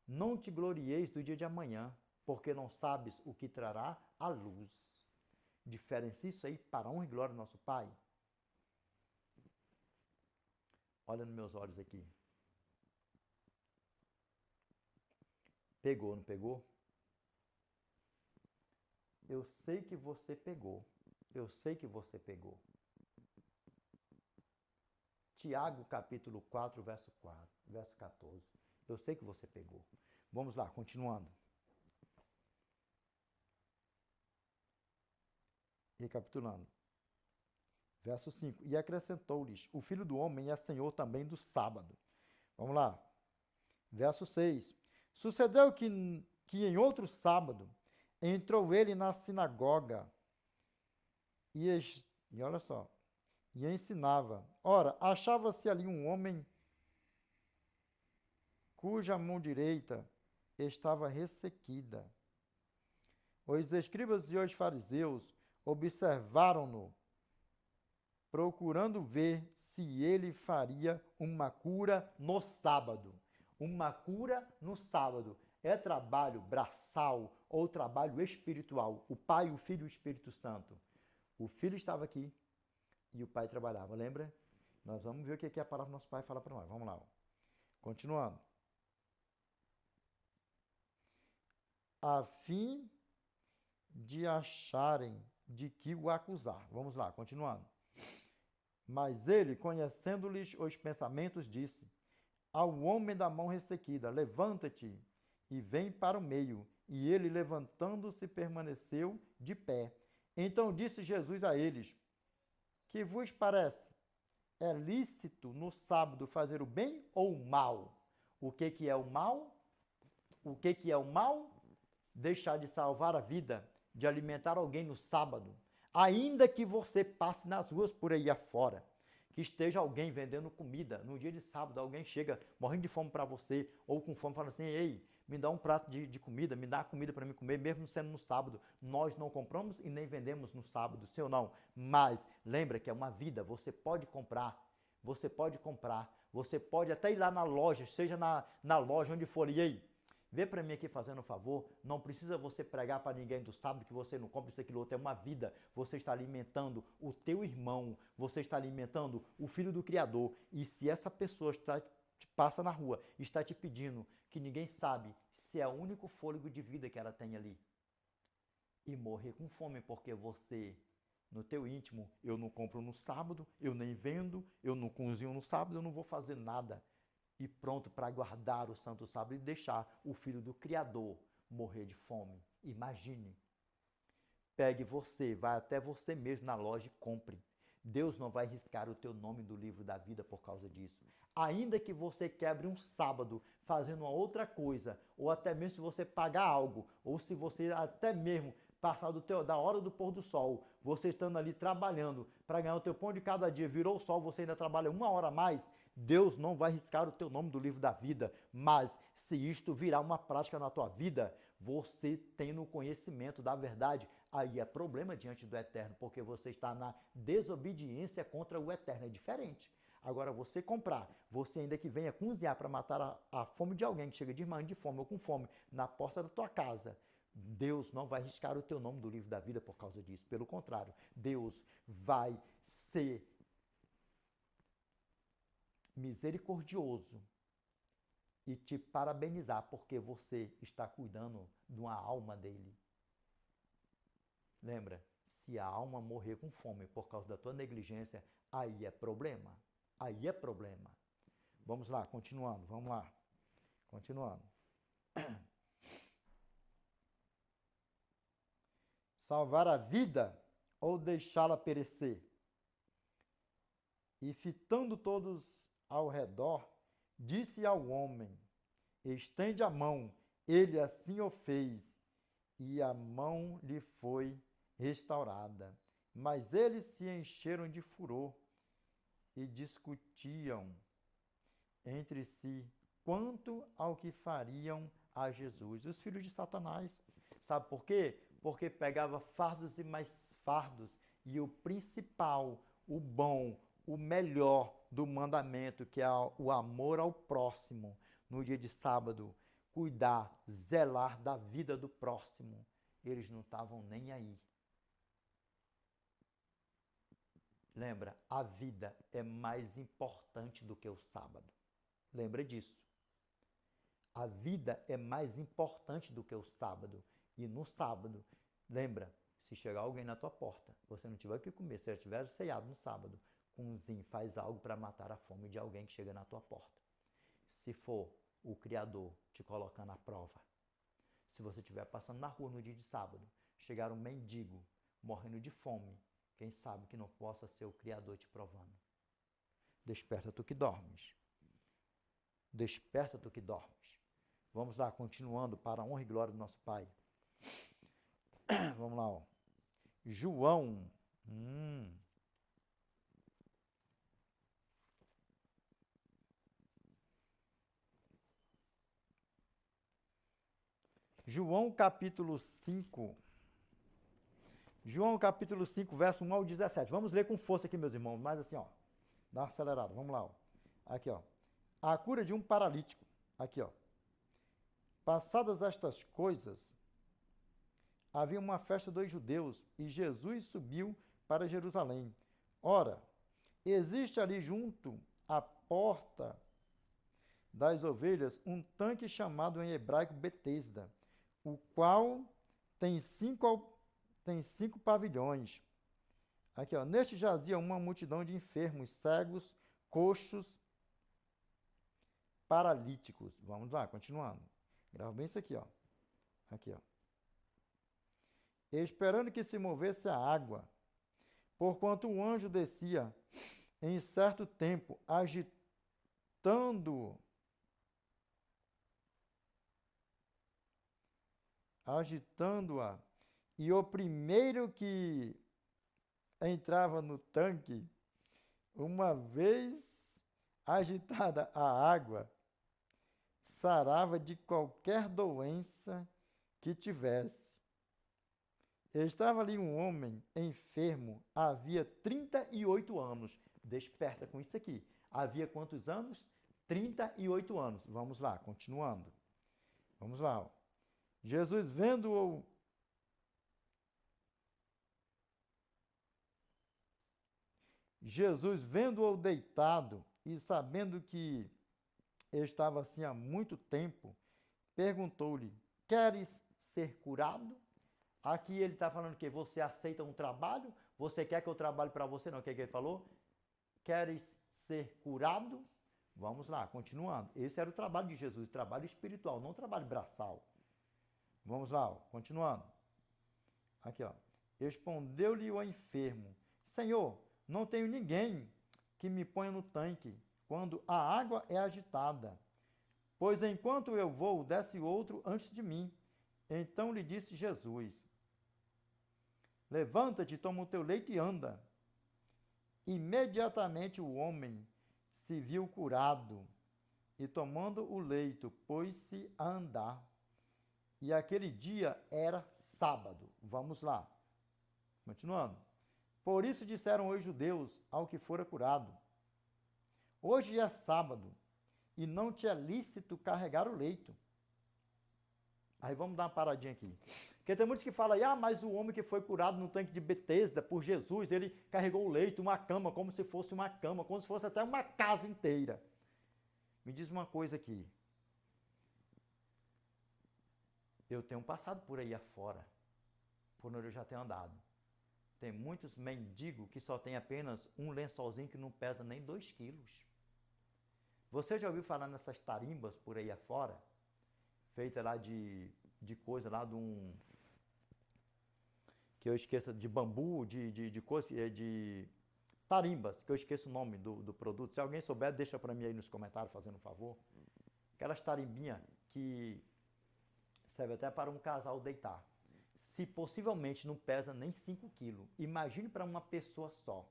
S1: Não te glorieis do dia de amanhã, porque não sabes o que trará a luz. Diferencia isso aí para a honra e glória do nosso Pai. Olha nos meus olhos aqui. Pegou, não pegou? Eu sei que você pegou. Eu sei que você pegou. Tiago, capítulo 4, verso 14. Eu sei que você pegou. Vamos lá, continuando. Recapitulando. Verso 5. E acrescentou-lhes: o Filho do Homem é Senhor também do sábado. Vamos lá. Verso 6. Sucedeu que em outro sábado entrou ele na sinagoga e olha só, e ensinava. Ora, achava-se ali um homem cuja mão direita estava ressequida. Os escribas e os fariseus observaram-no, procurando ver se ele faria uma cura no sábado. Uma cura no sábado. É trabalho braçal ou trabalho espiritual. O Pai, o Filho e o Espírito Santo. O Filho estava aqui e o Pai trabalhava, lembra? Nós vamos ver o que a palavra do nosso Pai fala para nós. Vamos lá. Continuando. A fim de acharem de que o acusar. Vamos lá, continuando. Mas ele, conhecendo-lhes os pensamentos, disse ao homem da mão ressequida: levanta-te e vem para o meio. E ele, levantando-se, permaneceu de pé. Então disse Jesus a eles: que vos parece? É lícito no sábado fazer o bem ou o mal? O que é o mal? O que é o mal? Deixar de salvar a vida, de alimentar alguém no sábado. Ainda que você passe nas ruas por aí afora, que esteja alguém vendendo comida, no dia de sábado alguém chega morrendo de fome para você, ou com fome, fala assim: ei, me dá um prato de comida, me dá comida para mim comer, mesmo sendo no sábado. Nós não compramos e nem vendemos no sábado, sim ou não? Mas lembra que é uma vida, você pode comprar, você pode até ir lá na loja, seja na loja onde for, e aí, vê para mim aqui fazendo um favor, não precisa você pregar para ninguém do sábado que você não compra isso, aquilo, outro, é uma vida. Você está alimentando o teu irmão, você está alimentando o filho do Criador. E se essa pessoa passa na rua e está te pedindo, que ninguém sabe se é o único fôlego de vida que ela tem ali, e morrer com fome porque você, no teu íntimo, eu não compro no sábado, eu nem vendo, eu não cozinho no sábado, eu não vou fazer nada. E pronto para guardar o santo sábado e deixar o filho do Criador morrer de fome. Imagine. Pegue você, vai até você mesmo na loja e compre. Deus não vai riscar o teu nome do livro da vida por causa disso. Ainda que você quebre um sábado fazendo uma outra coisa, ou até mesmo se você pagar algo, ou se você até mesmo passar da hora do pôr do sol, você estando ali trabalhando para ganhar o teu pão de cada dia, virou o sol, você ainda trabalha uma hora a mais, Deus não vai riscar o teu nome do livro da vida. Mas se isto virar uma prática na tua vida, você tendo o conhecimento da verdade, aí é problema diante do Eterno, porque você está na desobediência contra o Eterno, é diferente. Agora, você comprar, você ainda que venha cozinhar para matar a fome de alguém que chega desmaiando de fome ou com fome na porta da tua casa, Deus não vai riscar o teu nome do livro da vida por causa disso. Pelo contrário, Deus vai ser misericordioso e te parabenizar porque você está cuidando de uma alma dele. Lembra? Se a alma morrer com fome por causa da tua negligência, aí é problema. Aí é problema. Vamos lá, continuando, vamos lá. Continuando. Salvar a vida ou deixá-la perecer? E fitando todos ao redor, disse ao homem: estende a mão. Ele assim o fez, e a mão lhe foi restaurada. Mas eles se encheram de furor e discutiam entre si quanto ao que fariam a Jesus. Os filhos de Satanás. Sabe por quê? Porque pegava fardos e mais fardos, e o principal, o bom, o melhor do mandamento, que é o amor ao próximo, no dia de sábado, cuidar, zelar da vida do próximo. Eles não estavam nem aí. Lembra, a vida é mais importante do que o sábado. Lembra disso. A vida é mais importante do que o sábado. E no sábado, lembra, se chegar alguém na tua porta, você não tiver o que comer, se já tiver ceiado no sábado, cozinhe, faz algo para matar a fome de alguém que chega na tua porta. Se for o Criador te colocando à prova, se você estiver passando na rua no dia de sábado, chegar um mendigo morrendo de fome, quem sabe que não possa ser o Criador te provando. Desperta tu que dormes. Desperta tu que dormes. Vamos lá, continuando para a honra e glória do nosso Pai. Vamos lá, ó. João. João capítulo 5. João capítulo 5, verso 1 ao 17. Vamos ler com força aqui, meus irmãos. Mas assim, ó. Dá uma acelerada. Vamos lá, ó. Aqui, ó. A cura de um paralítico. Aqui, ó. Passadas estas coisas, havia uma festa dos judeus e Jesus subiu para Jerusalém. Ora, existe ali junto à porta das ovelhas um tanque chamado em hebraico Betesda, o qual tem cinco pavilhões. Aqui, ó, neste jazia uma multidão de enfermos, cegos, coxos, paralíticos. Vamos lá, continuando. Grava bem isso aqui, ó. Aqui, ó. Esperando que se movesse a água, porquanto o anjo descia em certo tempo, agitando-a, e o primeiro que entrava no tanque, uma vez agitada a água, sarava de qualquer doença que tivesse. Estava ali um homem enfermo, havia 38 anos. Desperta com isso aqui. Havia quantos anos? 38 anos. Vamos lá, continuando. Vamos lá. Ó. Jesus vendo-o deitado e sabendo que estava assim há muito tempo, perguntou-lhe: queres ser curado? Aqui ele está falando que você aceita um trabalho? Você quer que eu trabalhe para você? Não, o que ele falou? Queres ser curado? Vamos lá, continuando. Esse era o trabalho de Jesus, trabalho espiritual, não trabalho braçal. Vamos lá, ó, continuando. Aqui, ó. Respondeu-lhe o enfermo: Senhor, não tenho ninguém que me ponha no tanque quando a água é agitada, pois enquanto eu vou, desce outro antes de mim. Então lhe disse Jesus: levanta-te, toma o teu leito e anda. Imediatamente o homem se viu curado e, tomando o leito, pôs-se a andar. E aquele dia era sábado. Vamos lá. Continuando. Por isso disseram os judeus ao que fora curado: hoje é sábado e não te é lícito carregar o leito. Aí vamos dar uma paradinha aqui. Porque tem muitos que falam, mas o homem que foi curado no tanque de Betesda por Jesus, ele carregou o leito, uma cama, como se fosse uma cama, como se fosse até uma casa inteira. Me diz uma coisa aqui. Eu tenho passado por aí afora, por onde eu já tenho andado. Tem muitos mendigos que só tem apenas um lençolzinho que não pesa nem 2 quilos. Você já ouviu falar nessas tarimbas por aí afora? Feita lá de coisa lá de um... que eu esqueço, de bambu, de tarimbas, que eu esqueço o nome do produto. Se alguém souber, deixa para mim aí nos comentários, fazendo um favor. Aquelas tarimbinhas que serve até para um casal deitar. Se possivelmente não pesa nem 5 quilos. Imagine para uma pessoa só.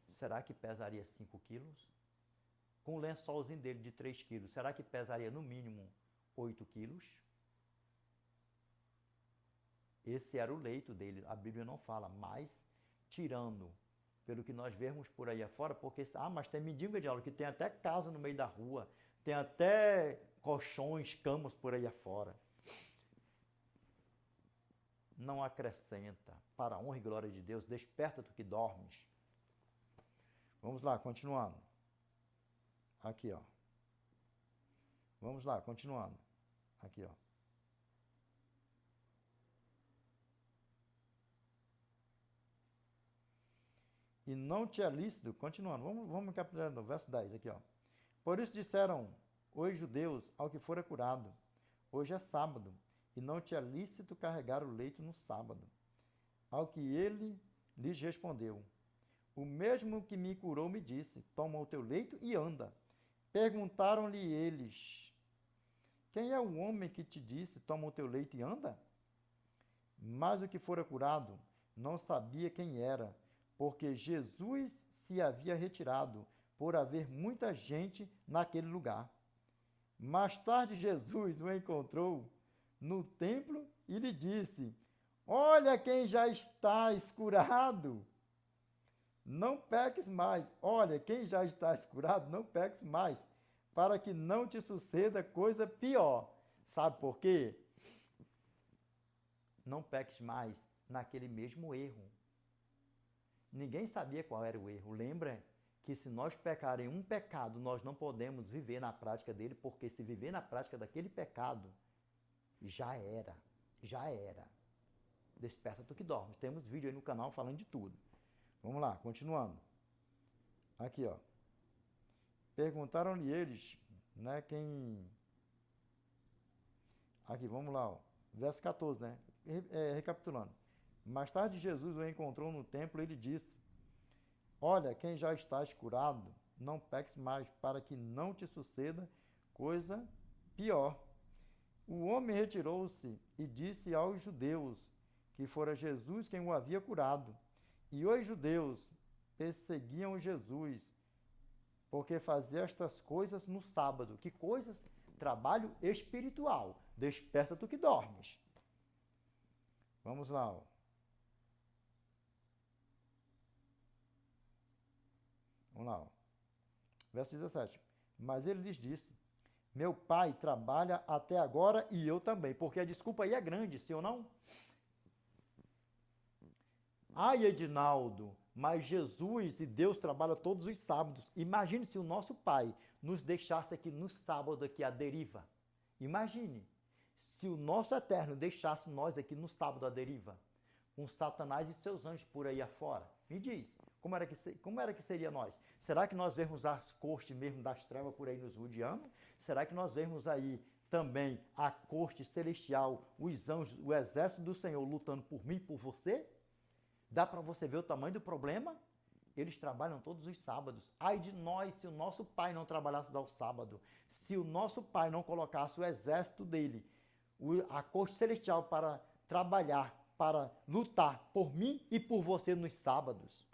S1: Será que pesaria 5 quilos? Com o lençolzinho dele de 3 quilos, será que pesaria no mínimo 8 quilos? Esse era o leito dele. A Bíblia não fala, mas tirando pelo que nós vemos por aí afora, porque, mas tem mendigo, Edivaldo, que tem até casa no meio da rua, tem até colchões, camas por aí afora. Não acrescenta, para a honra e glória de Deus, desperta tu que dormes. Vamos lá, continuando. Aqui, ó. Vamos lá, continuando. Aqui, ó. E não te é lícito, continuando, vamos capturar no verso 10 aqui, ó. Por isso disseram os judeus ao que fora curado, hoje é sábado, e não te é lícito carregar o leito no sábado. Ao que ele lhes respondeu, o mesmo que me curou me disse, toma o teu leito e anda. Perguntaram-lhe eles, quem é o homem que te disse, toma o teu leito e anda? Mas o que fora curado não sabia quem era, porque Jesus se havia retirado, por haver muita gente naquele lugar. Mais tarde Jesus o encontrou no templo e lhe disse, olha quem já estás curado, não peques mais. Olha, quem já estás curado, não peques mais, para que não te suceda coisa pior. Sabe por quê? Não peques mais naquele mesmo erro. Ninguém sabia qual era o erro. Lembra que se nós pecarem um pecado, nós não podemos viver na prática dele, porque se viver na prática daquele pecado, já era. Desperta tu que dormes. Temos vídeo aí no canal falando de tudo. Vamos lá, continuando. Aqui, ó. Perguntaram-lhe eles, né, quem... Aqui, vamos lá, ó. Verso 14, né? Recapitulando. Mais tarde Jesus o encontrou no templo e lhe disse, olha, quem já estás curado, não peques mais, para que não te suceda coisa pior. O homem retirou-se e disse aos judeus que fora Jesus quem o havia curado. E os judeus perseguiam Jesus, porque fazia estas coisas no sábado. Que coisas? Trabalho espiritual. Desperta tu que dormes. Vamos lá, ó. Vamos lá, ó. Verso 17. Mas ele lhes disse, meu pai trabalha até agora e eu também, porque a desculpa aí é grande, sim ou não? Ai, Edinaldo, mas Jesus e Deus trabalham todos os sábados. Imagine se o nosso pai nos deixasse aqui no sábado aqui à deriva. Imagine se o nosso Eterno deixasse nós aqui no sábado à deriva, com Satanás e seus anjos por aí afora. Me diz, como era que seria nós? Será que nós vemos as cortes mesmo das trevas por aí nos rodeando? Será que nós vemos aí também a corte celestial, os anjos, o exército do Senhor lutando por mim e por você? Dá para você ver o tamanho do problema? Eles trabalham todos os sábados. Ai de nós se o nosso pai não trabalhasse ao sábado, se o nosso pai não colocasse o exército dele, a corte celestial para trabalhar, para lutar por mim e por você nos sábados.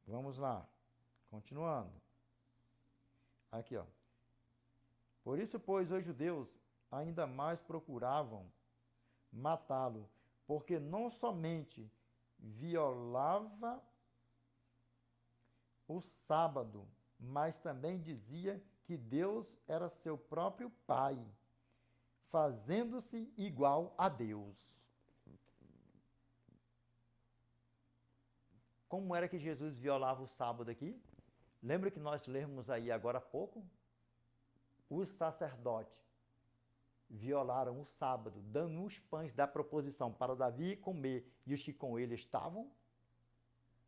S1: Vamos lá, continuando. Aqui, ó. Por isso, pois, os judeus ainda mais procuravam matá-lo, porque não somente violava o sábado, mas também dizia que Deus era seu próprio Pai, fazendo-se igual a Deus. Como era que Jesus violava o sábado aqui? Lembra que nós lemos aí agora há pouco? Os sacerdotes violaram o sábado, dando os pães da proposição para Davi comer e os que com ele estavam,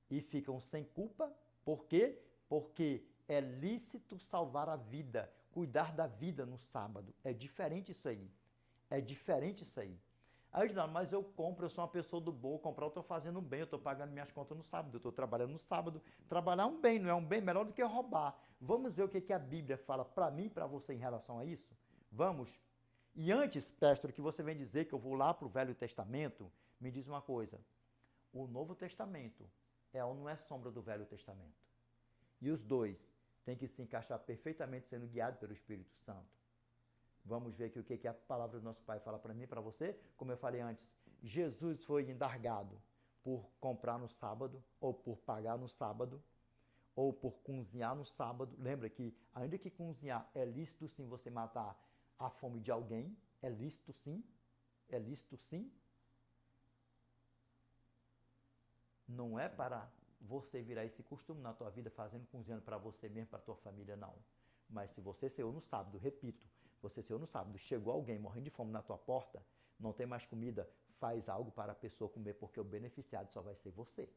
S1: e ficam sem culpa. Por quê? Porque é lícito salvar a vida, cuidar da vida no sábado. É diferente isso aí. Aí, não, mas eu compro, eu sou uma pessoa do bom, comprar, eu estou fazendo bem, eu estou pagando minhas contas no sábado, eu estou trabalhando no sábado. Trabalhar um bem, não é um bem melhor do que roubar. Vamos ver o que a Bíblia fala para mim e para você em relação a isso? Vamos? E antes, pastor, que você vem dizer que eu vou lá para o Velho Testamento, me diz uma coisa. O Novo Testamento é ou não é sombra do Velho Testamento? E os dois têm que se encaixar perfeitamente sendo guiados pelo Espírito Santo. Vamos ver aqui o que a palavra do nosso Pai fala para mim e para você. Como eu falei antes, Jesus foi indargado por comprar no sábado, ou por pagar no sábado, ou por cozinhar no sábado. Lembra que, ainda que cozinhar, é lícito sim você matar a fome de alguém, é lícito sim, é lícito sim. Não é para você virar esse costume na tua vida, fazendo, cozinhando para você mesmo, para tua família, não. Mas se você ceou no sábado, repito, você ceou no sábado, chegou alguém morrendo de fome na tua porta, não tem mais comida, faz algo para a pessoa comer, porque o beneficiado só vai ser você.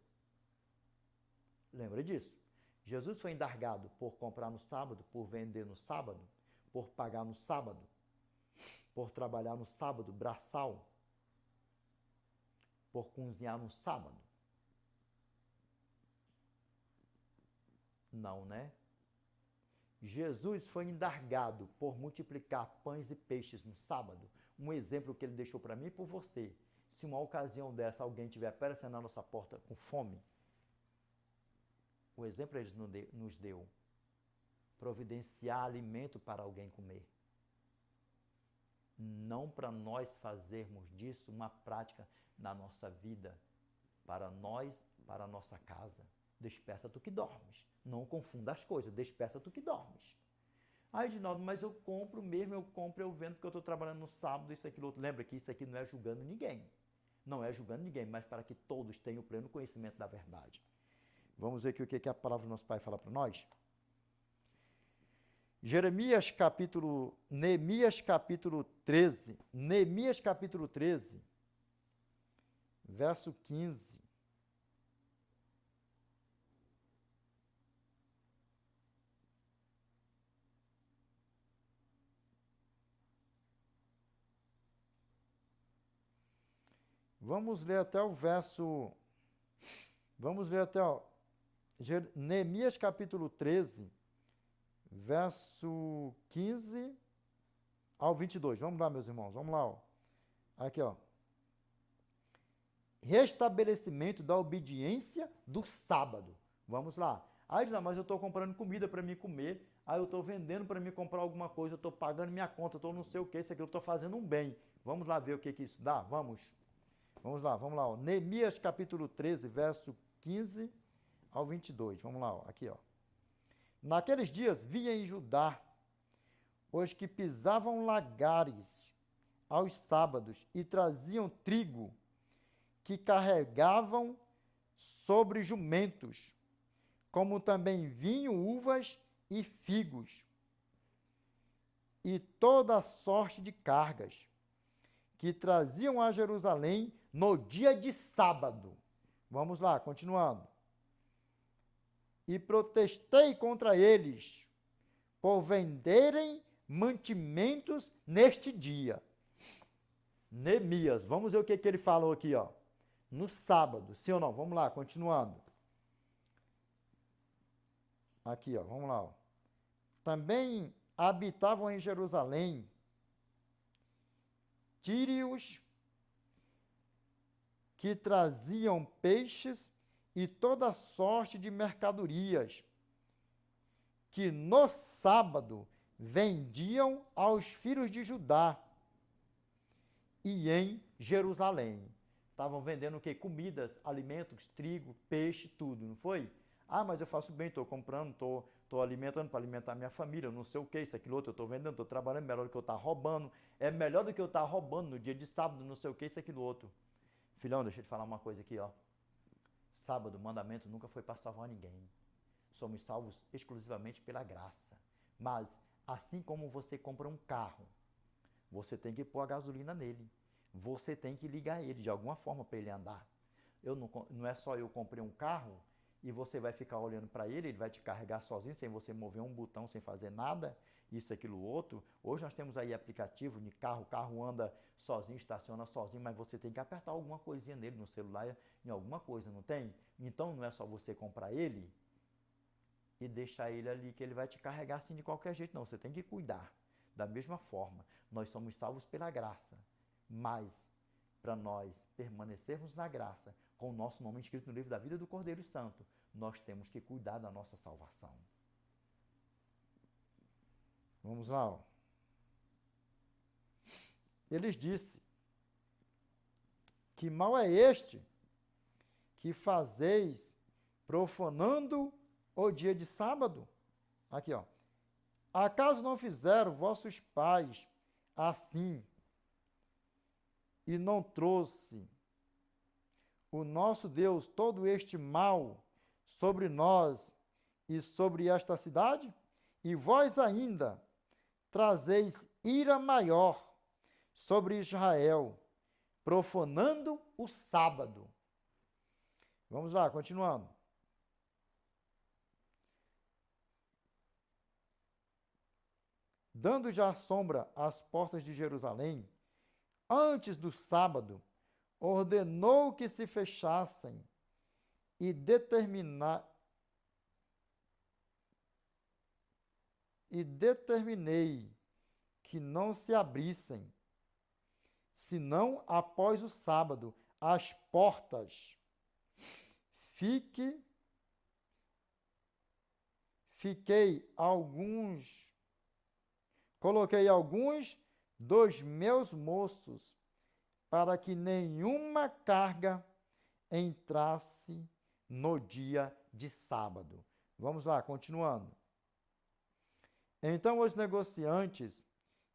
S1: Lembra disso? Jesus foi indargado por comprar no sábado, por vender no sábado, por pagar no sábado, por trabalhar no sábado, braçal, por cozinhar no sábado. Não, né? Jesus foi indargado por multiplicar pães e peixes no sábado. Um exemplo que ele deixou para mim e por você. Se uma ocasião dessa alguém estiver aparecendo na nossa porta com fome, o exemplo ele nos deu. Providenciar alimento para alguém comer. Não para nós fazermos disso uma prática na nossa vida, para nós, para a nossa casa. Desperta tu que dormes. Não confunda as coisas, desperta tu que dormes. Aí, Edinaldo, mas eu compro mesmo, eu vendo porque eu estou trabalhando no sábado, isso, aquilo, outro. Lembra que isso aqui não é julgando ninguém. Não é julgando ninguém, mas para que todos tenham o pleno conhecimento da verdade. Vamos ver aqui o que a palavra do nosso Pai fala para nós. Neemias capítulo 13, verso 15. Vamos ler até o verso... Vamos ler até Neemias capítulo 13, verso 15 ao 22. Vamos lá, meus irmãos, vamos lá. Ó. Aqui, ó. Restabelecimento da obediência do sábado. Vamos lá. Aí, mas eu estou comprando comida para mim comer, aí eu estou vendendo para mim comprar alguma coisa, eu estou pagando minha conta, eu estou não sei o que, isso aqui, eu estou fazendo um bem. Vamos lá ver o que isso dá? Vamos lá. Ó. Neemias capítulo 13, verso 15 ao 22. Vamos lá, ó. Aqui, ó. Naqueles dias via em Judá os que pisavam lagares aos sábados e traziam trigo, que carregavam sobre jumentos, como também vinho, uvas e figos, e toda sorte de cargas, que traziam a Jerusalém no dia de sábado. Vamos lá, continuando. E protestei contra eles, por venderem mantimentos neste dia. Neemias, vamos ver o que ele falou aqui, ó. No sábado, sim ou não? Vamos lá, continuando. Aqui, ó, vamos lá. Ó. Também habitavam em Jerusalém tírios que traziam peixes e toda sorte de mercadorias, que no sábado vendiam aos filhos de Judá e em Jerusalém. Estavam vendendo o quê? Comidas, alimentos, trigo, peixe, tudo, não foi? Ah, mas eu faço bem, estou comprando, estou alimentando para alimentar minha família, não sei o que, isso, aquilo, outro, eu estou vendendo, estou trabalhando, melhor do que eu estar roubando. É melhor do que eu estar roubando no dia de sábado, não sei o que, isso, aquilo, outro. Filhão, deixa eu te falar uma coisa aqui, ó. Sábado, mandamento nunca foi para salvar ninguém. Somos salvos exclusivamente pela graça. Mas, assim como você compra um carro, você tem que pôr a gasolina nele. Você tem que ligar ele de alguma forma para ele andar. Não é só eu comprei um carro e você vai ficar olhando para ele vai te carregar sozinho, sem você mover um botão, sem fazer nada, isso, aquilo, outro. Hoje nós temos aí aplicativo de carro, o carro anda sozinho, estaciona sozinho, mas você tem que apertar alguma coisinha nele, no celular, em alguma coisa, não tem? Então não é só você comprar ele e deixar ele ali, que ele vai te carregar assim de qualquer jeito, não. Você tem que cuidar. Da mesma forma, nós somos salvos pela graça, mas para nós permanecermos na graça, com o nosso nome inscrito no livro da vida do Cordeiro Santo, nós temos que cuidar da nossa salvação. Vamos lá. Ó. Eles disse que mal é este que fazeis profanando o dia de sábado? Aqui, ó. Acaso não fizeram vossos pais assim e não trouxe o nosso Deus todo este mal sobre nós e sobre esta cidade? E vós ainda trazeis ira maior sobre Israel, profanando o sábado. Vamos lá, continuando. Dando já sombra às portas de Jerusalém, antes do sábado, ordenou que se fechassem e determinei que não se abrissem, senão após o sábado, as portas. Coloquei alguns dos meus moços para que nenhuma carga entrasse no dia de sábado. Vamos lá, continuando. Então os negociantes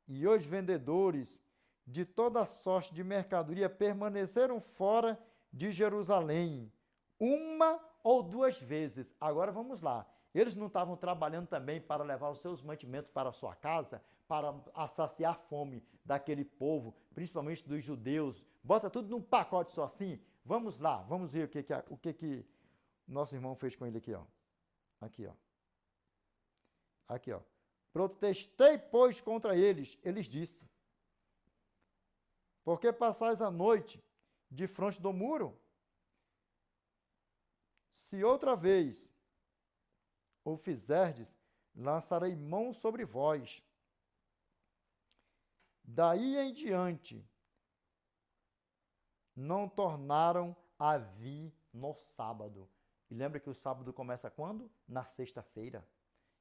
S1: e os vendedores de toda sorte de mercadoria permaneceram fora de Jerusalém, uma ou duas vezes. Agora vamos lá. Eles não estavam trabalhando também para levar os seus mantimentos para a sua casa, para saciar a fome daquele povo, principalmente dos judeus. Bota tudo num pacote só assim. Vamos lá, vamos ver o que nosso irmão fez com ele aqui, ó. Aqui, ó. Aqui, ó. Protestei, pois, contra eles. Eles disse: por que passais a noite defronte do muro? Se outra vez o fizerdes, lançarei mão sobre vós. Daí em diante, não tornaram a vir no sábado. E lembra que o sábado começa quando? Na sexta-feira.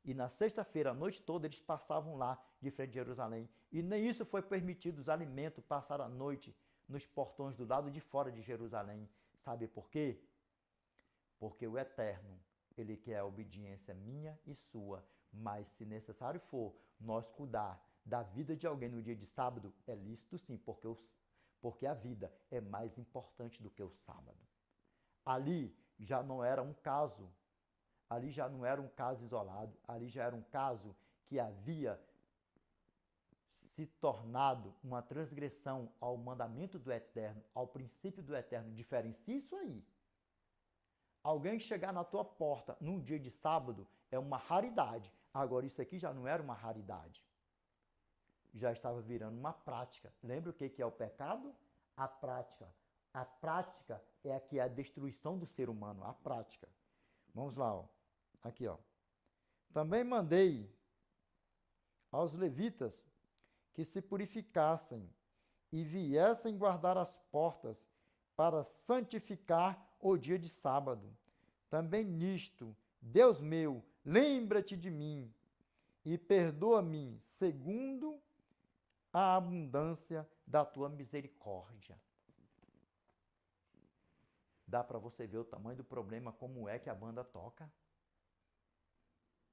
S1: E na sexta-feira, a noite toda, eles passavam lá de frente de Jerusalém. E nem isso foi permitido, os alimentos passar a noite nos portões do lado de fora de Jerusalém. Sabe por quê? Porque o Eterno, Ele quer a obediência minha e sua. Mas se necessário for nós cuidar da vida de alguém no dia de sábado, é lícito sim, porque a vida é mais importante do que o sábado. Ali já não era um caso. Ali já não era um caso isolado, ali já era um caso que havia se tornado uma transgressão ao mandamento do Eterno, ao princípio do Eterno. Diferencia isso aí. Alguém chegar na tua porta num dia de sábado é uma raridade. Agora, isso aqui já não era uma raridade. Já estava virando uma prática. Lembra o que é o pecado? A prática. A prática é aqui a destruição do ser humano, a prática. Vamos lá, ó. Aqui, ó. Também mandei aos levitas que se purificassem e viessem guardar as portas para santificar o dia de sábado. Também nisto, Deus meu, lembra-te de mim e perdoa-me segundo a abundância da tua misericórdia. Dá para você ver o tamanho do problema, como é que a banda toca?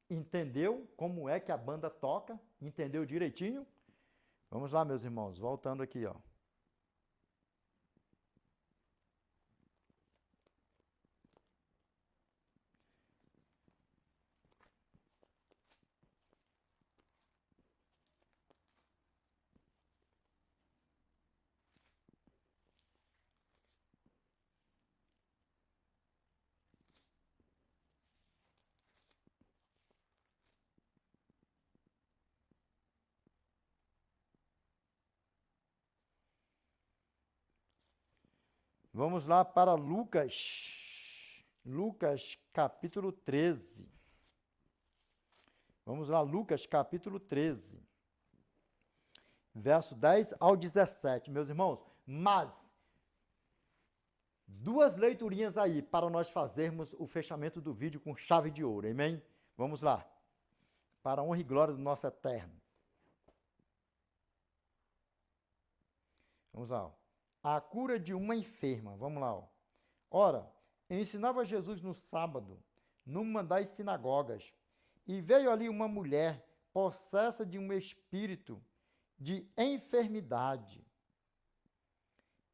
S1: Entendeu como é que a banda toca? Entendeu direitinho? Vamos lá, meus irmãos, voltando aqui, ó. Vamos lá para Lucas. Lucas, capítulo 13. Vamos lá, Lucas, capítulo 13. Verso 10 ao 17, meus irmãos. Mas, duas leiturinhas aí para nós fazermos o fechamento do vídeo com chave de ouro, amém? Vamos lá. Para a honra e glória do nosso Eterno. Vamos lá, ó. A cura de uma enferma. Vamos lá, ó. Ora, Ensinava Jesus no sábado, numa das sinagogas, e veio ali uma mulher possessa de um espírito de enfermidade.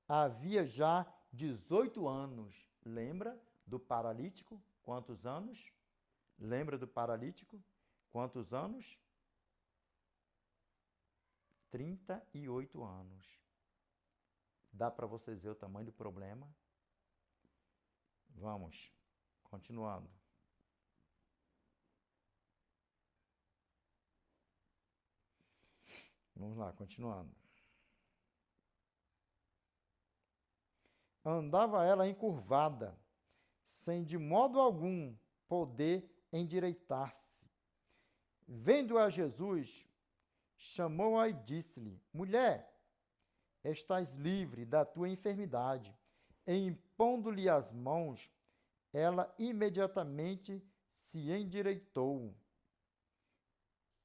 S1: Havia já 18 anos. Lembra do paralítico? Quantos anos? Lembra do paralítico? Quantos anos? 38 anos. Dá para vocês ver o tamanho do problema? Vamos, continuando. Vamos lá, continuando. Andava ela encurvada, sem de modo algum poder endireitar-se. Vendo-a Jesus, chamou-a e disse-lhe: Mulher, estás livre da tua enfermidade. E impondo-lhe as mãos, ela imediatamente se endireitou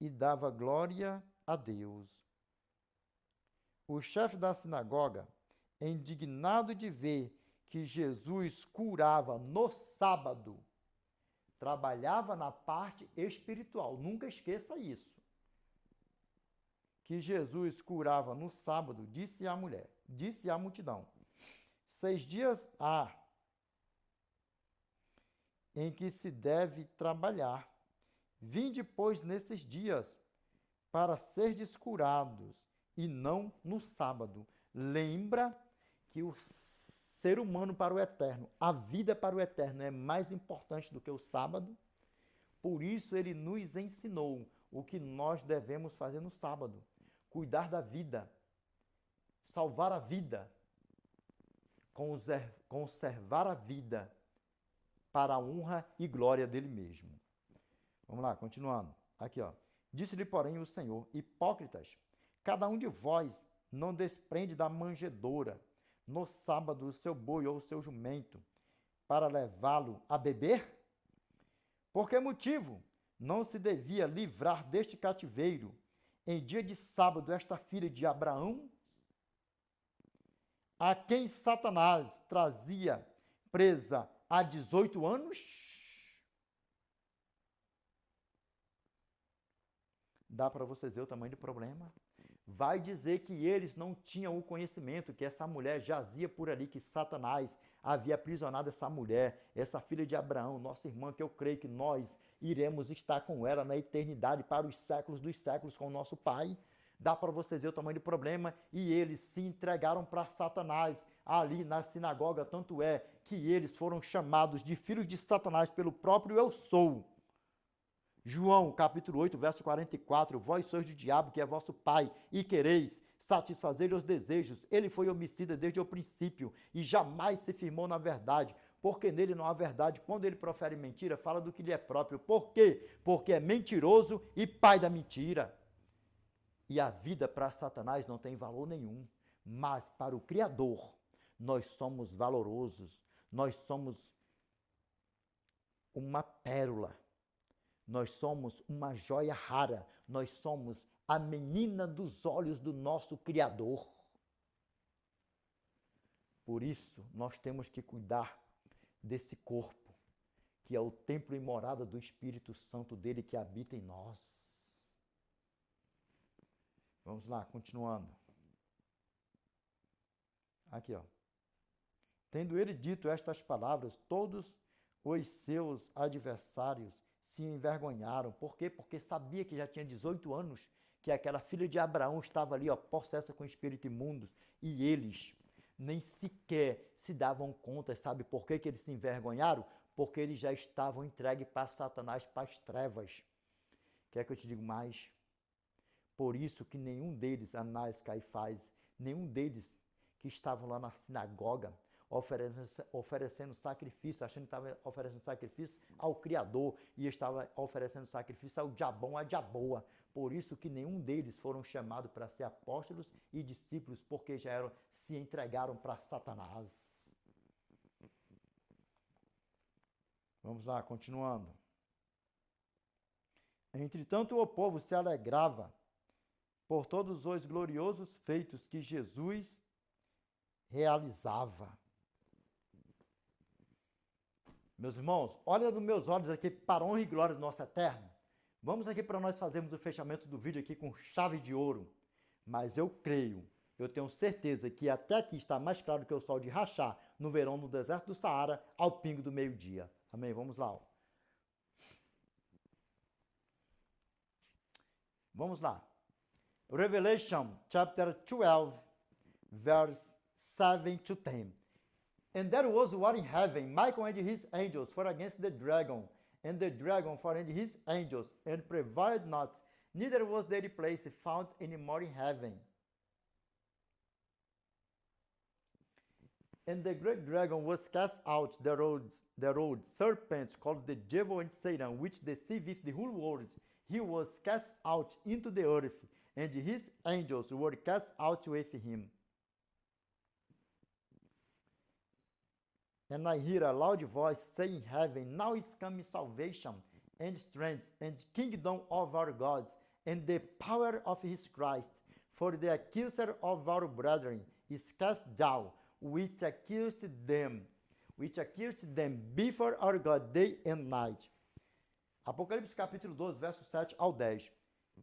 S1: e dava glória a Deus. O chefe da sinagoga, indignado de ver que Jesus curava no sábado, trabalhava na parte espiritual. Nunca esqueça isso. Que Jesus curava no sábado, disse à mulher, disse à multidão: 6 dias há em que se deve trabalhar. Vinde, pois, nesses dias, para serdes curados, e não no sábado. Lembra que o ser humano para o eterno, a vida para o eterno é mais importante do que o sábado. Por isso ele nos ensinou o que nós devemos fazer no sábado. Cuidar da vida, salvar a vida, conservar a vida para a honra e glória dele mesmo. Vamos lá, continuando. Aqui, ó. Disse-lhe, porém, o Senhor: Hipócritas, cada um de vós não desprende da manjedoura no sábado o seu boi ou o seu jumento para levá-lo a beber? Por que motivo não se devia livrar deste cativeiro em dia de sábado esta filha de Abraão, a quem Satanás trazia presa há 18 anos? Dá para vocês ver o tamanho do problema? Vai dizer que eles não tinham o conhecimento, que essa mulher jazia por ali, que Satanás havia aprisionado essa mulher, essa filha de Abraão, nossa irmã, que eu creio que nós iremos estar com ela na eternidade para os séculos dos séculos com o nosso Pai. Dá para vocês ver o tamanho do problema? E eles se entregaram para Satanás ali na sinagoga, tanto é que eles foram chamados de filhos de Satanás pelo próprio Eu Sou. João, capítulo 8, verso 44, vós sois do diabo, que é vosso pai, e quereis satisfazer os desejos. Ele foi homicida desde o princípio e jamais se firmou na verdade, porque nele não há verdade. Quando ele profere mentira, fala do que lhe é próprio. Por quê? Porque é mentiroso e pai da mentira. E a vida para Satanás não tem valor nenhum, mas para o Criador nós somos valorosos, nós somos uma pérola. Nós somos uma joia rara, nós somos a menina dos olhos do nosso Criador. Por isso, nós temos que cuidar desse corpo, que é o templo e morada do Espírito Santo dele que habita em nós. Vamos lá, continuando. Aqui, ó. Tendo ele dito estas palavras, todos os seus adversários se envergonharam. Por quê? Porque sabia que já tinha 18 anos, que aquela filha de Abraão estava ali, ó, possessa com espíritos imundos, e eles nem sequer se davam conta. Sabe por que eles se envergonharam? Porque eles já estavam entregues para Satanás, para as trevas. Quer que eu te diga mais? Por isso que nenhum deles, Anás, Caifás, nenhum deles que estavam lá na sinagoga, oferecendo sacrifício, achando que estava oferecendo sacrifício ao Criador e estava oferecendo sacrifício ao diabão, à diaboa. Por isso que nenhum deles foram chamados para ser apóstolos e discípulos, porque já se entregaram para Satanás. Vamos lá, continuando. Entretanto, o povo se alegrava por todos os gloriosos feitos que Jesus realizava. Meus irmãos, olha nos meus olhos aqui para a honra e glória do nosso Eterno. Vamos aqui para nós fazermos o fechamento do vídeo aqui com chave de ouro. Mas eu creio, eu tenho certeza que até aqui está mais claro que o sol de rachar no verão no deserto do Saara ao pingo do meio-dia. Amém? Vamos lá. Vamos lá. Revelation chapter 12, verse 7 to 10. And there was war in heaven, Michael and his angels fought against the dragon, and the dragon fought and his angels, and prevailed not, neither was their place found any more in heaven. And the great dragon was cast out, the old serpent called the devil and Satan, which deceiveth the whole world. He was cast out into the earth, and his angels were cast out with him. And I hear a loud voice saying in heaven, now is coming salvation, and strength, and kingdom of our God, and the power of his Christ. For the accuser of our brethren is cast down, which accused them before our God day and night. Apocalipse capítulo 12, verso 7 ao 10.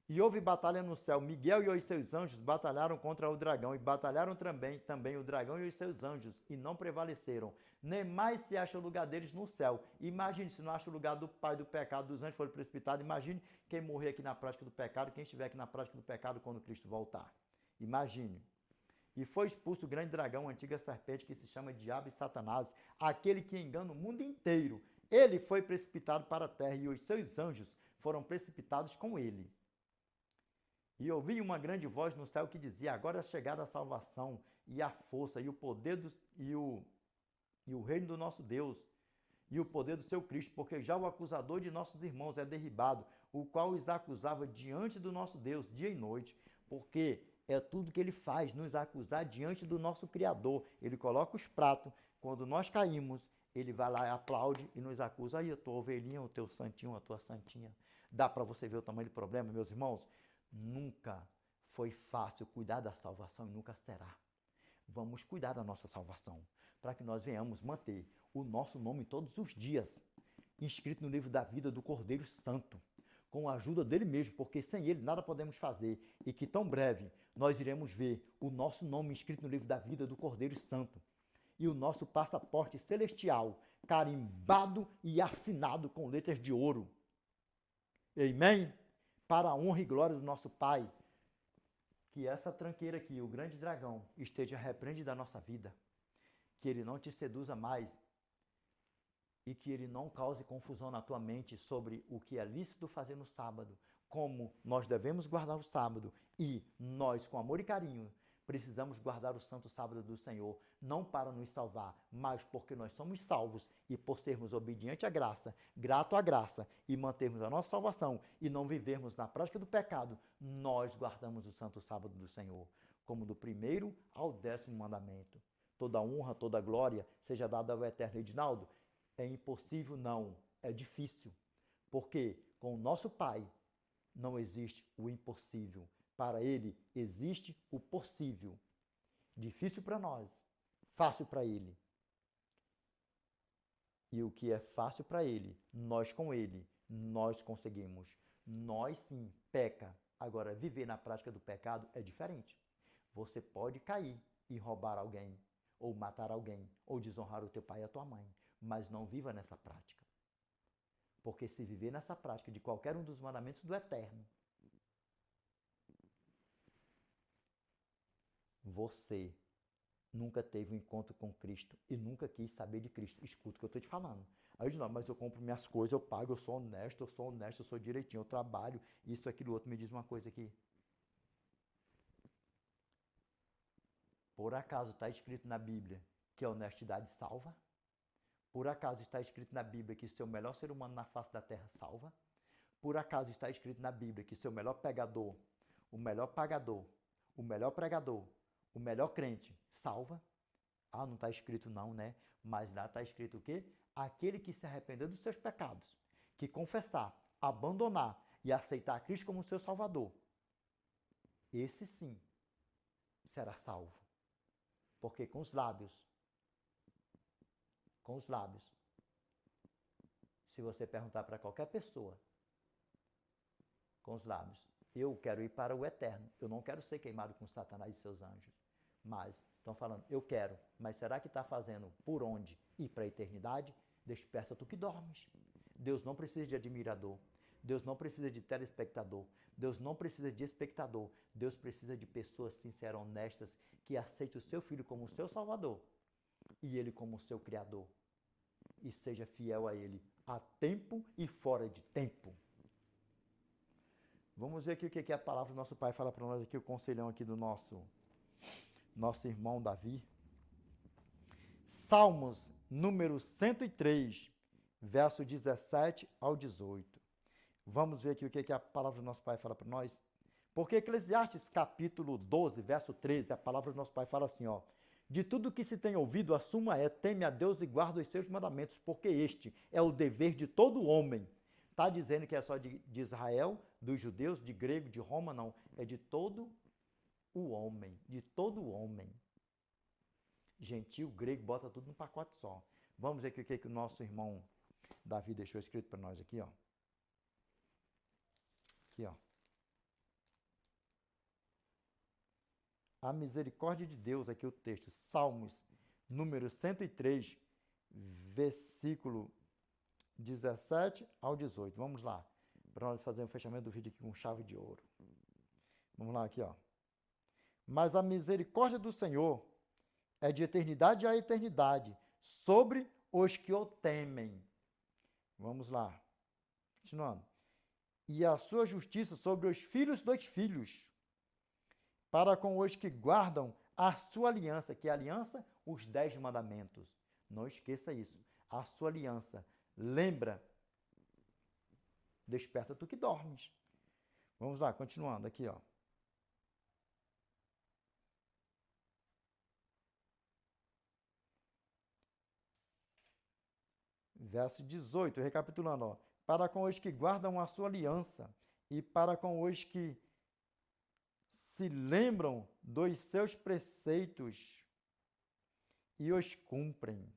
S1: E houve batalha no céu. Miguel e os seus anjos batalharam contra o dragão, e batalharam também o dragão e os seus anjos, e não prevaleceram. Nem mais se acha o lugar deles no céu. Imagine se não acha o lugar do pai do pecado, dos anjos foram precipitados. Imagine quem morrer aqui na prática do pecado, quem estiver aqui na prática do pecado quando Cristo voltar. Imagine. E foi expulso o grande dragão, a antiga serpente, que se chama Diabo e Satanás, aquele que engana o mundo inteiro. Ele foi precipitado para a terra, e os seus anjos foram precipitados com ele. E ouvi uma grande voz no céu que dizia, agora é chegada a salvação, e a força, e o poder, e o reino do nosso Deus, e o poder do seu Cristo, porque já o acusador de nossos irmãos é derribado, o qual os acusava diante do nosso Deus, dia e noite, porque é tudo que ele faz, nos acusar diante do nosso Criador. Ele coloca os pratos, quando nós caímos, ele vai lá e aplaude e nos acusa. Aí a tua ovelhinha, o teu santinho, a tua santinha. Dá para você ver o tamanho do problema, meus irmãos? Nunca foi fácil cuidar da salvação e nunca será. Vamos cuidar da nossa salvação, para que nós venhamos manter o nosso nome todos os dias, inscrito no livro da vida do Cordeiro Santo, com a ajuda dele mesmo, porque sem ele nada podemos fazer, e que tão breve nós iremos ver o nosso nome inscrito no livro da vida do Cordeiro Santo, e o nosso passaporte celestial, carimbado e assinado com letras de ouro. Amém? Para a honra e glória do nosso Pai, que essa tranqueira aqui, o grande dragão, esteja repreende da nossa vida, que ele não te seduza mais e que ele não cause confusão na tua mente sobre o que é lícito fazer no sábado, como nós devemos guardar o sábado, e nós, com amor e carinho, precisamos guardar o santo sábado do Senhor, não para nos salvar, mas porque nós somos salvos e por sermos obedientes à graça, grato à graça e mantermos a nossa salvação e não vivermos na prática do pecado, nós guardamos o santo sábado do Senhor, como do 1º ao 10º mandamento. Toda honra, toda glória seja dada ao eterno. Edinaldo, é impossível? Não, é difícil, porque com o nosso Pai não existe o impossível. Para ele existe o possível. Difícil para nós, fácil para ele. E o que é fácil para ele, nós com ele, nós conseguimos. Nós sim, peca. Agora, viver na prática do pecado é diferente. Você pode cair e roubar alguém, ou matar alguém, ou desonrar o teu pai e a tua mãe, mas não viva nessa prática. Porque se viver nessa prática de qualquer um dos mandamentos do Eterno, você nunca teve um encontro com Cristo e nunca quis saber de Cristo. Escuta o que eu estou te falando. Aí eu digo, não, mas eu compro minhas coisas, eu pago, eu sou honesto, eu sou direitinho, eu trabalho, isso, aquilo, outro. Me diz uma coisa aqui. Por acaso está escrito na Bíblia que a honestidade salva? Por acaso está escrito na Bíblia que ser o melhor ser humano na face da terra salva? Por acaso está escrito na Bíblia que ser o melhor pegador, o melhor pagador, o melhor pregador, o melhor crente salva? Ah, não está escrito não, né? Mas lá está escrito o quê? Aquele que se arrepender dos seus pecados, que confessar, abandonar e aceitar a Cristo como seu Salvador, esse sim será salvo. Porque com os lábios, Se você perguntar para qualquer pessoa, com os lábios, eu quero ir para o eterno, eu não quero ser queimado com Satanás e seus anjos. Mas estão falando, eu quero, mas será que está fazendo por onde ir para a eternidade? Desperta tu que dormes. Deus não precisa de admirador. Deus não precisa de telespectador. Deus não precisa de espectador. Deus precisa de pessoas sinceras, honestas, que aceitem o seu filho como o seu salvador e ele como o seu criador. E seja fiel a ele a tempo e fora de tempo. Vamos ver aqui o que a palavra do nosso Pai fala para nós aqui, o conselhão aqui do nosso irmão Davi. Salmos número 103, verso 17 ao 18. Vamos ver aqui o que a palavra do nosso Pai fala para nós. Porque Eclesiastes capítulo 12, verso 13, a palavra do nosso Pai fala assim, ó. De tudo que se tem ouvido, a suma é, teme a Deus e guarda os seus mandamentos, porque este é o dever de todo homem. Está dizendo que é só de Israel, dos judeus, de grego, de Roma, não. É de todo o homem, de todo homem. Gentil, grego, bota tudo num pacote só. Vamos ver aqui o que o nosso irmão Davi deixou escrito para nós aqui, ó. Aqui, ó. A misericórdia de Deus, aqui o texto, Salmos, número 103, versículo 17 ao 18. Vamos lá, para nós fazermos o fechamento do vídeo aqui com chave de ouro. Vamos lá, aqui, ó. Mas a misericórdia do Senhor é de eternidade a eternidade, sobre os que o temem. Vamos lá, continuando. E a sua justiça sobre os filhos dos filhos, para com os que guardam a sua aliança. Que aliança? Os 10 mandamentos. Não esqueça isso. A sua aliança. Lembra? Desperta tu que dormes. Vamos lá, continuando aqui, ó. Verso 18, recapitulando, ó. Para com os que guardam a sua aliança e para com os que se lembram dos seus preceitos e os cumprem.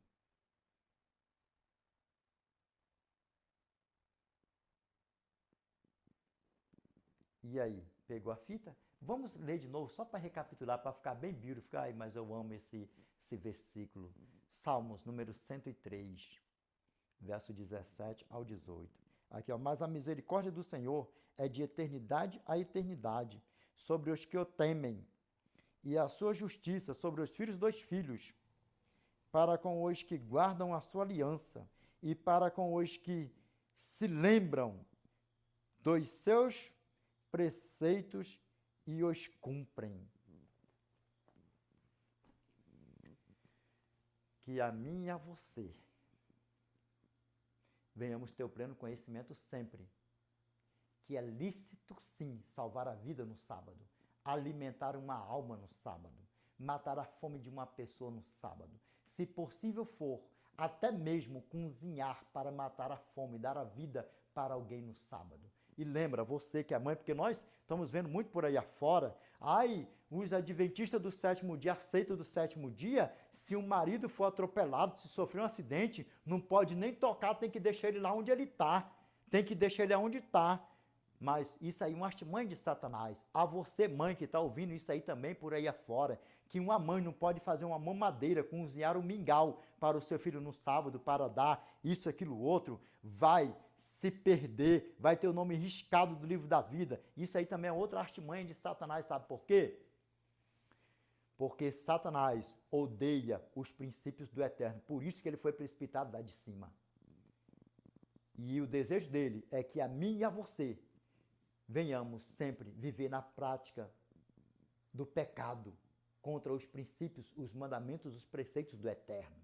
S1: E aí, pegou a fita? Vamos ler de novo, só para recapitular, para ficar bem beautiful. Ai, mas eu amo esse versículo. Salmos, número 103, verso 17 ao 18. Aqui, ó. Mas a misericórdia do Senhor é de eternidade a eternidade, sobre os que o temem, e a sua justiça sobre os filhos dos filhos, para com os que guardam a sua aliança, e para com os que se lembram dos seus preceitos e os cumprem. Que a mim e a você venhamos ter o pleno conhecimento sempre, que é lícito sim salvar a vida no sábado, alimentar uma alma no sábado, matar a fome de uma pessoa no sábado, se possível for, até mesmo cozinhar para matar a fome, dar a vida para alguém no sábado. E lembra, você que é mãe, porque nós estamos vendo muito por aí afora, os adventistas do sétimo dia aceitam do sétimo dia, se o marido for atropelado, se sofrer um acidente, não pode nem tocar, tem que deixar ele lá onde ele está, tem que deixar ele onde está. Mas isso aí é uma artimanha de Satanás. A você, mãe, que está ouvindo isso aí também por aí afora, que uma mãe não pode fazer uma mamadeira, cozinhar um mingau para o seu filho no sábado, para dar isso, aquilo, outro, vai se perder, vai ter o nome riscado do livro da vida. Isso aí também é outra artimanha de Satanás, sabe por quê? Porque Satanás odeia os princípios do eterno, por isso que ele foi precipitado lá de cima. E o desejo dele é que a mim e a você venhamos sempre viver na prática do pecado contra os princípios, os mandamentos, os preceitos do eterno.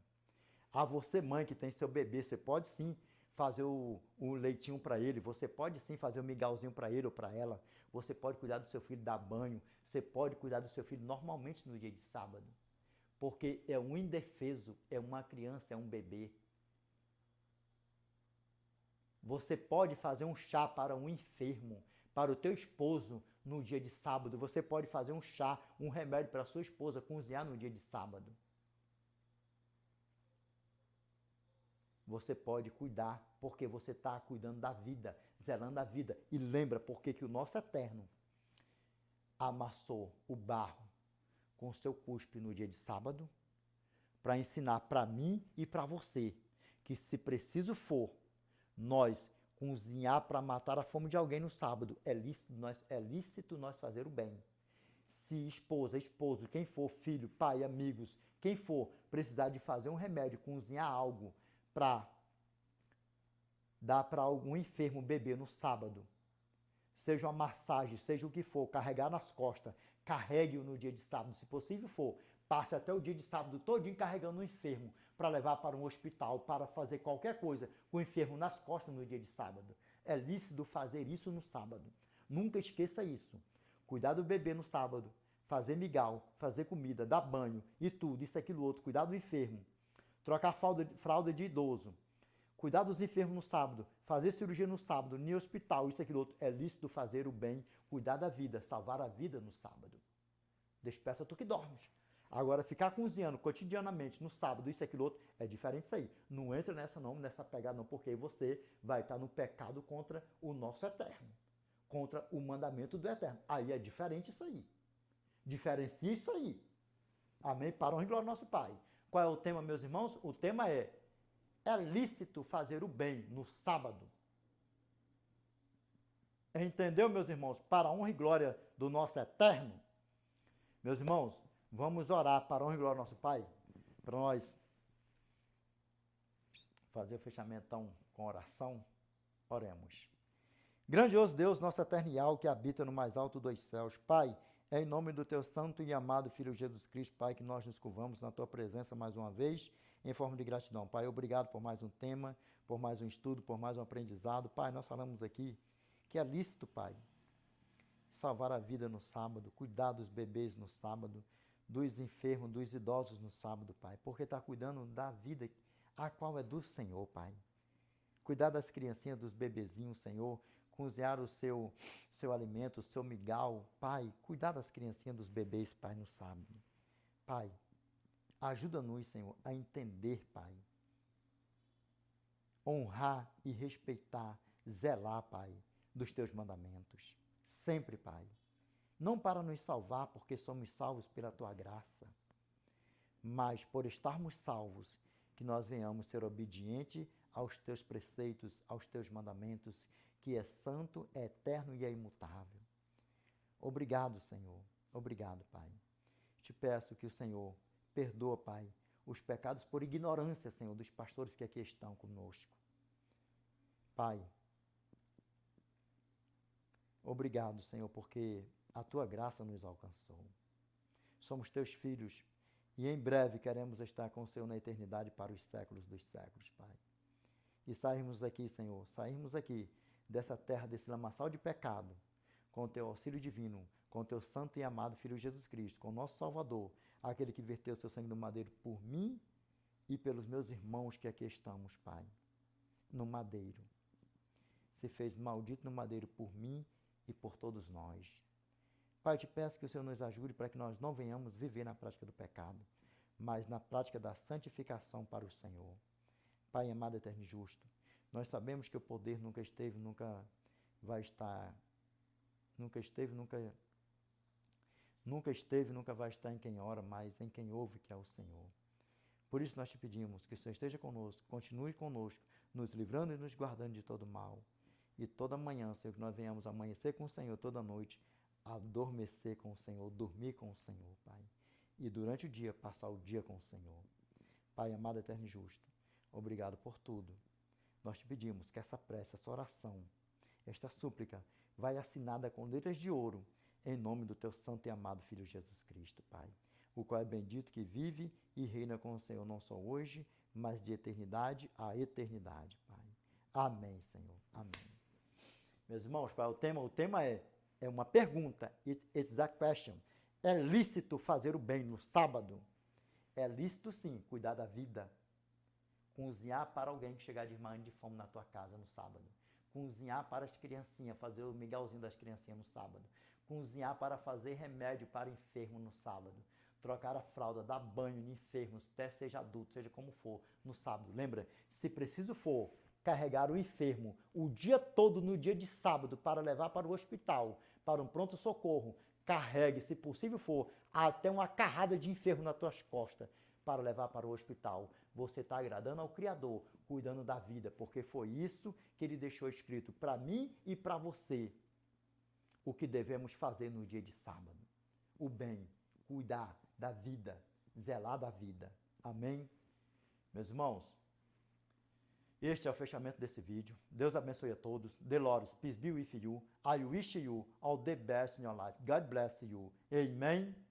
S1: A você, mãe, que tem seu bebê, você pode sim fazer o leitinho para ele, você pode sim fazer o mingauzinho para ele ou para ela, você pode cuidar do seu filho, dar banho, você pode cuidar do seu filho normalmente no dia de sábado, porque é um indefeso, é uma criança, é um bebê. Você pode fazer um chá para um enfermo, para o teu esposo no dia de sábado. Você pode fazer um chá, um remédio para a sua esposa cozinhar no dia de sábado. você pode cuidar, porque você está cuidando da vida, zelando a vida. E lembra porque que o nosso Eterno amassou o barro com o seu cuspe no dia de sábado, para ensinar para mim e para você que, se preciso for, nós cozinhar para matar a fome de alguém no sábado, é lícito nós fazer o bem. Se esposa, esposo, quem for, filho, pai, amigos, quem for precisar de fazer um remédio, cozinhar algo para dar para algum enfermo beber no sábado, seja uma massagem, seja o que for, carregar nas costas, carregue-o no dia de sábado, se possível for, passe até o dia de sábado todinho carregando o enfermo para levar para um hospital, para fazer qualquer coisa com o enfermo nas costas no dia de sábado. É lícito fazer isso no sábado. Nunca esqueça isso. Cuidar do bebê no sábado, fazer migal, fazer comida, dar banho e tudo, isso, aquilo, outro, cuidar do enfermo, trocar fralda de idoso, cuidar dos enfermos no sábado, fazer cirurgia no sábado, no hospital, isso, aquilo, outro, é lícito fazer o bem, cuidar da vida, salvar a vida no sábado. Desperta tu que dormes. Agora, ficar cozinhando cotidianamente no sábado, isso, aquilo, outro, é diferente isso aí. Não entra nessa pegada não, porque aí você vai estar no pecado contra o nosso Eterno, contra o mandamento do Eterno. Aí é diferente isso aí. Diferencia isso aí. Amém? Para honra e glória ao nosso Pai. Qual é o tema, meus irmãos? O tema é lícito fazer o bem no sábado. Entendeu, meus irmãos? Para a honra e glória do nosso Eterno. Meus irmãos, vamos orar para a honra e glória do nosso Pai, para nós fazer o fechamento então, com oração. Oremos. Grandioso Deus, nosso eternial, que habita no mais alto dos céus. Pai, é em nome do teu santo e amado Filho Jesus Cristo, Pai, que nós nos curvamos na tua presença mais uma vez, em forma de gratidão. Pai, obrigado por mais um tema, por mais um estudo, por mais um aprendizado. Pai, nós falamos aqui que é lícito, Pai, salvar a vida no sábado, cuidar dos bebês no sábado, dos enfermos, dos idosos no sábado, Pai, porque está cuidando da vida a qual é do Senhor, Pai. Cuidar das criancinhas, dos bebezinhos, Senhor, cozinhar o seu alimento, o seu migal, Pai, cuidar das criancinhas, dos bebês, Pai, no sábado. Pai, ajuda-nos, Senhor, a entender, Pai, honrar e respeitar, zelar, Pai, dos teus mandamentos. Sempre, Pai. Não para nos salvar, porque somos salvos pela tua graça, mas por estarmos salvos, que nós venhamos ser obedientes aos teus preceitos, aos teus mandamentos, que é santo, é eterno e é imutável. Obrigado, Senhor. Obrigado, Pai. Te peço que o Senhor perdoa, Pai, os pecados por ignorância, Senhor, dos pastores que aqui estão conosco. Pai, obrigado, Senhor, porque a tua graça nos alcançou. Somos teus filhos e em breve queremos estar com o Senhor na eternidade para os séculos dos séculos, Pai. E sairmos aqui, Senhor, sairmos aqui dessa terra, desse lamaçal de pecado, com o teu auxílio divino, com o teu santo e amado Filho Jesus Cristo, com o nosso Salvador, aquele que verteu o seu sangue no madeiro por mim e pelos meus irmãos que aqui estamos, Pai, no madeiro. Se fez maldito no madeiro por mim e por todos nós. Pai, eu te peço que o Senhor nos ajude para que nós não venhamos viver na prática do pecado, mas na prática da santificação para o Senhor. Pai amado, eterno e justo, nós sabemos que o poder nunca esteve, nunca vai estar, nunca esteve, nunca vai estar em quem ora, mas em quem ouve, que é o Senhor. Por isso nós te pedimos que o Senhor esteja conosco, continue conosco, nos livrando e nos guardando de todo mal. E toda manhã, Senhor, que nós venhamos amanhecer com o Senhor, toda noite, adormecer com o Senhor, dormir com o Senhor, Pai. E durante o dia, passar o dia com o Senhor. Pai amado, eterno e justo, obrigado por tudo. Nós te pedimos que essa prece, essa oração, esta súplica, vai assinada com letras de ouro, em nome do teu santo e amado Filho Jesus Cristo, Pai, o qual é bendito, que vive e reina com o Senhor não só hoje, mas de eternidade a eternidade, Pai. Amém, Senhor. Amém. Meus irmãos, Pai, o tema é uma pergunta. It's a question. É lícito fazer o bem no sábado? É lícito, sim, cuidar da vida. Cozinhar para alguém que chegar de manhã de fome na tua casa no sábado. Cozinhar para as criancinhas, fazer o migalzinho das criancinhas no sábado. Cozinhar para fazer remédio para enfermo no sábado. trocar a fralda, dar banho em enfermos, até seja adulto, seja como for, no sábado. Lembra? Se preciso for, carregar o enfermo o dia todo no dia de sábado para levar para o hospital, para um pronto-socorro, carregue, se possível for, até uma carrada de enfermo nas tuas costas para levar para o hospital. Você está agradando ao Criador, cuidando da vida, porque foi isso que Ele deixou escrito para mim e para você. O que devemos fazer no dia de sábado. O bem, cuidar da vida, zelar da vida. Amém? Meus irmãos, este é o fechamento desse vídeo. Deus abençoe a todos. The Lord peace be with you. I wish you all the best in your life. God bless you. Amen.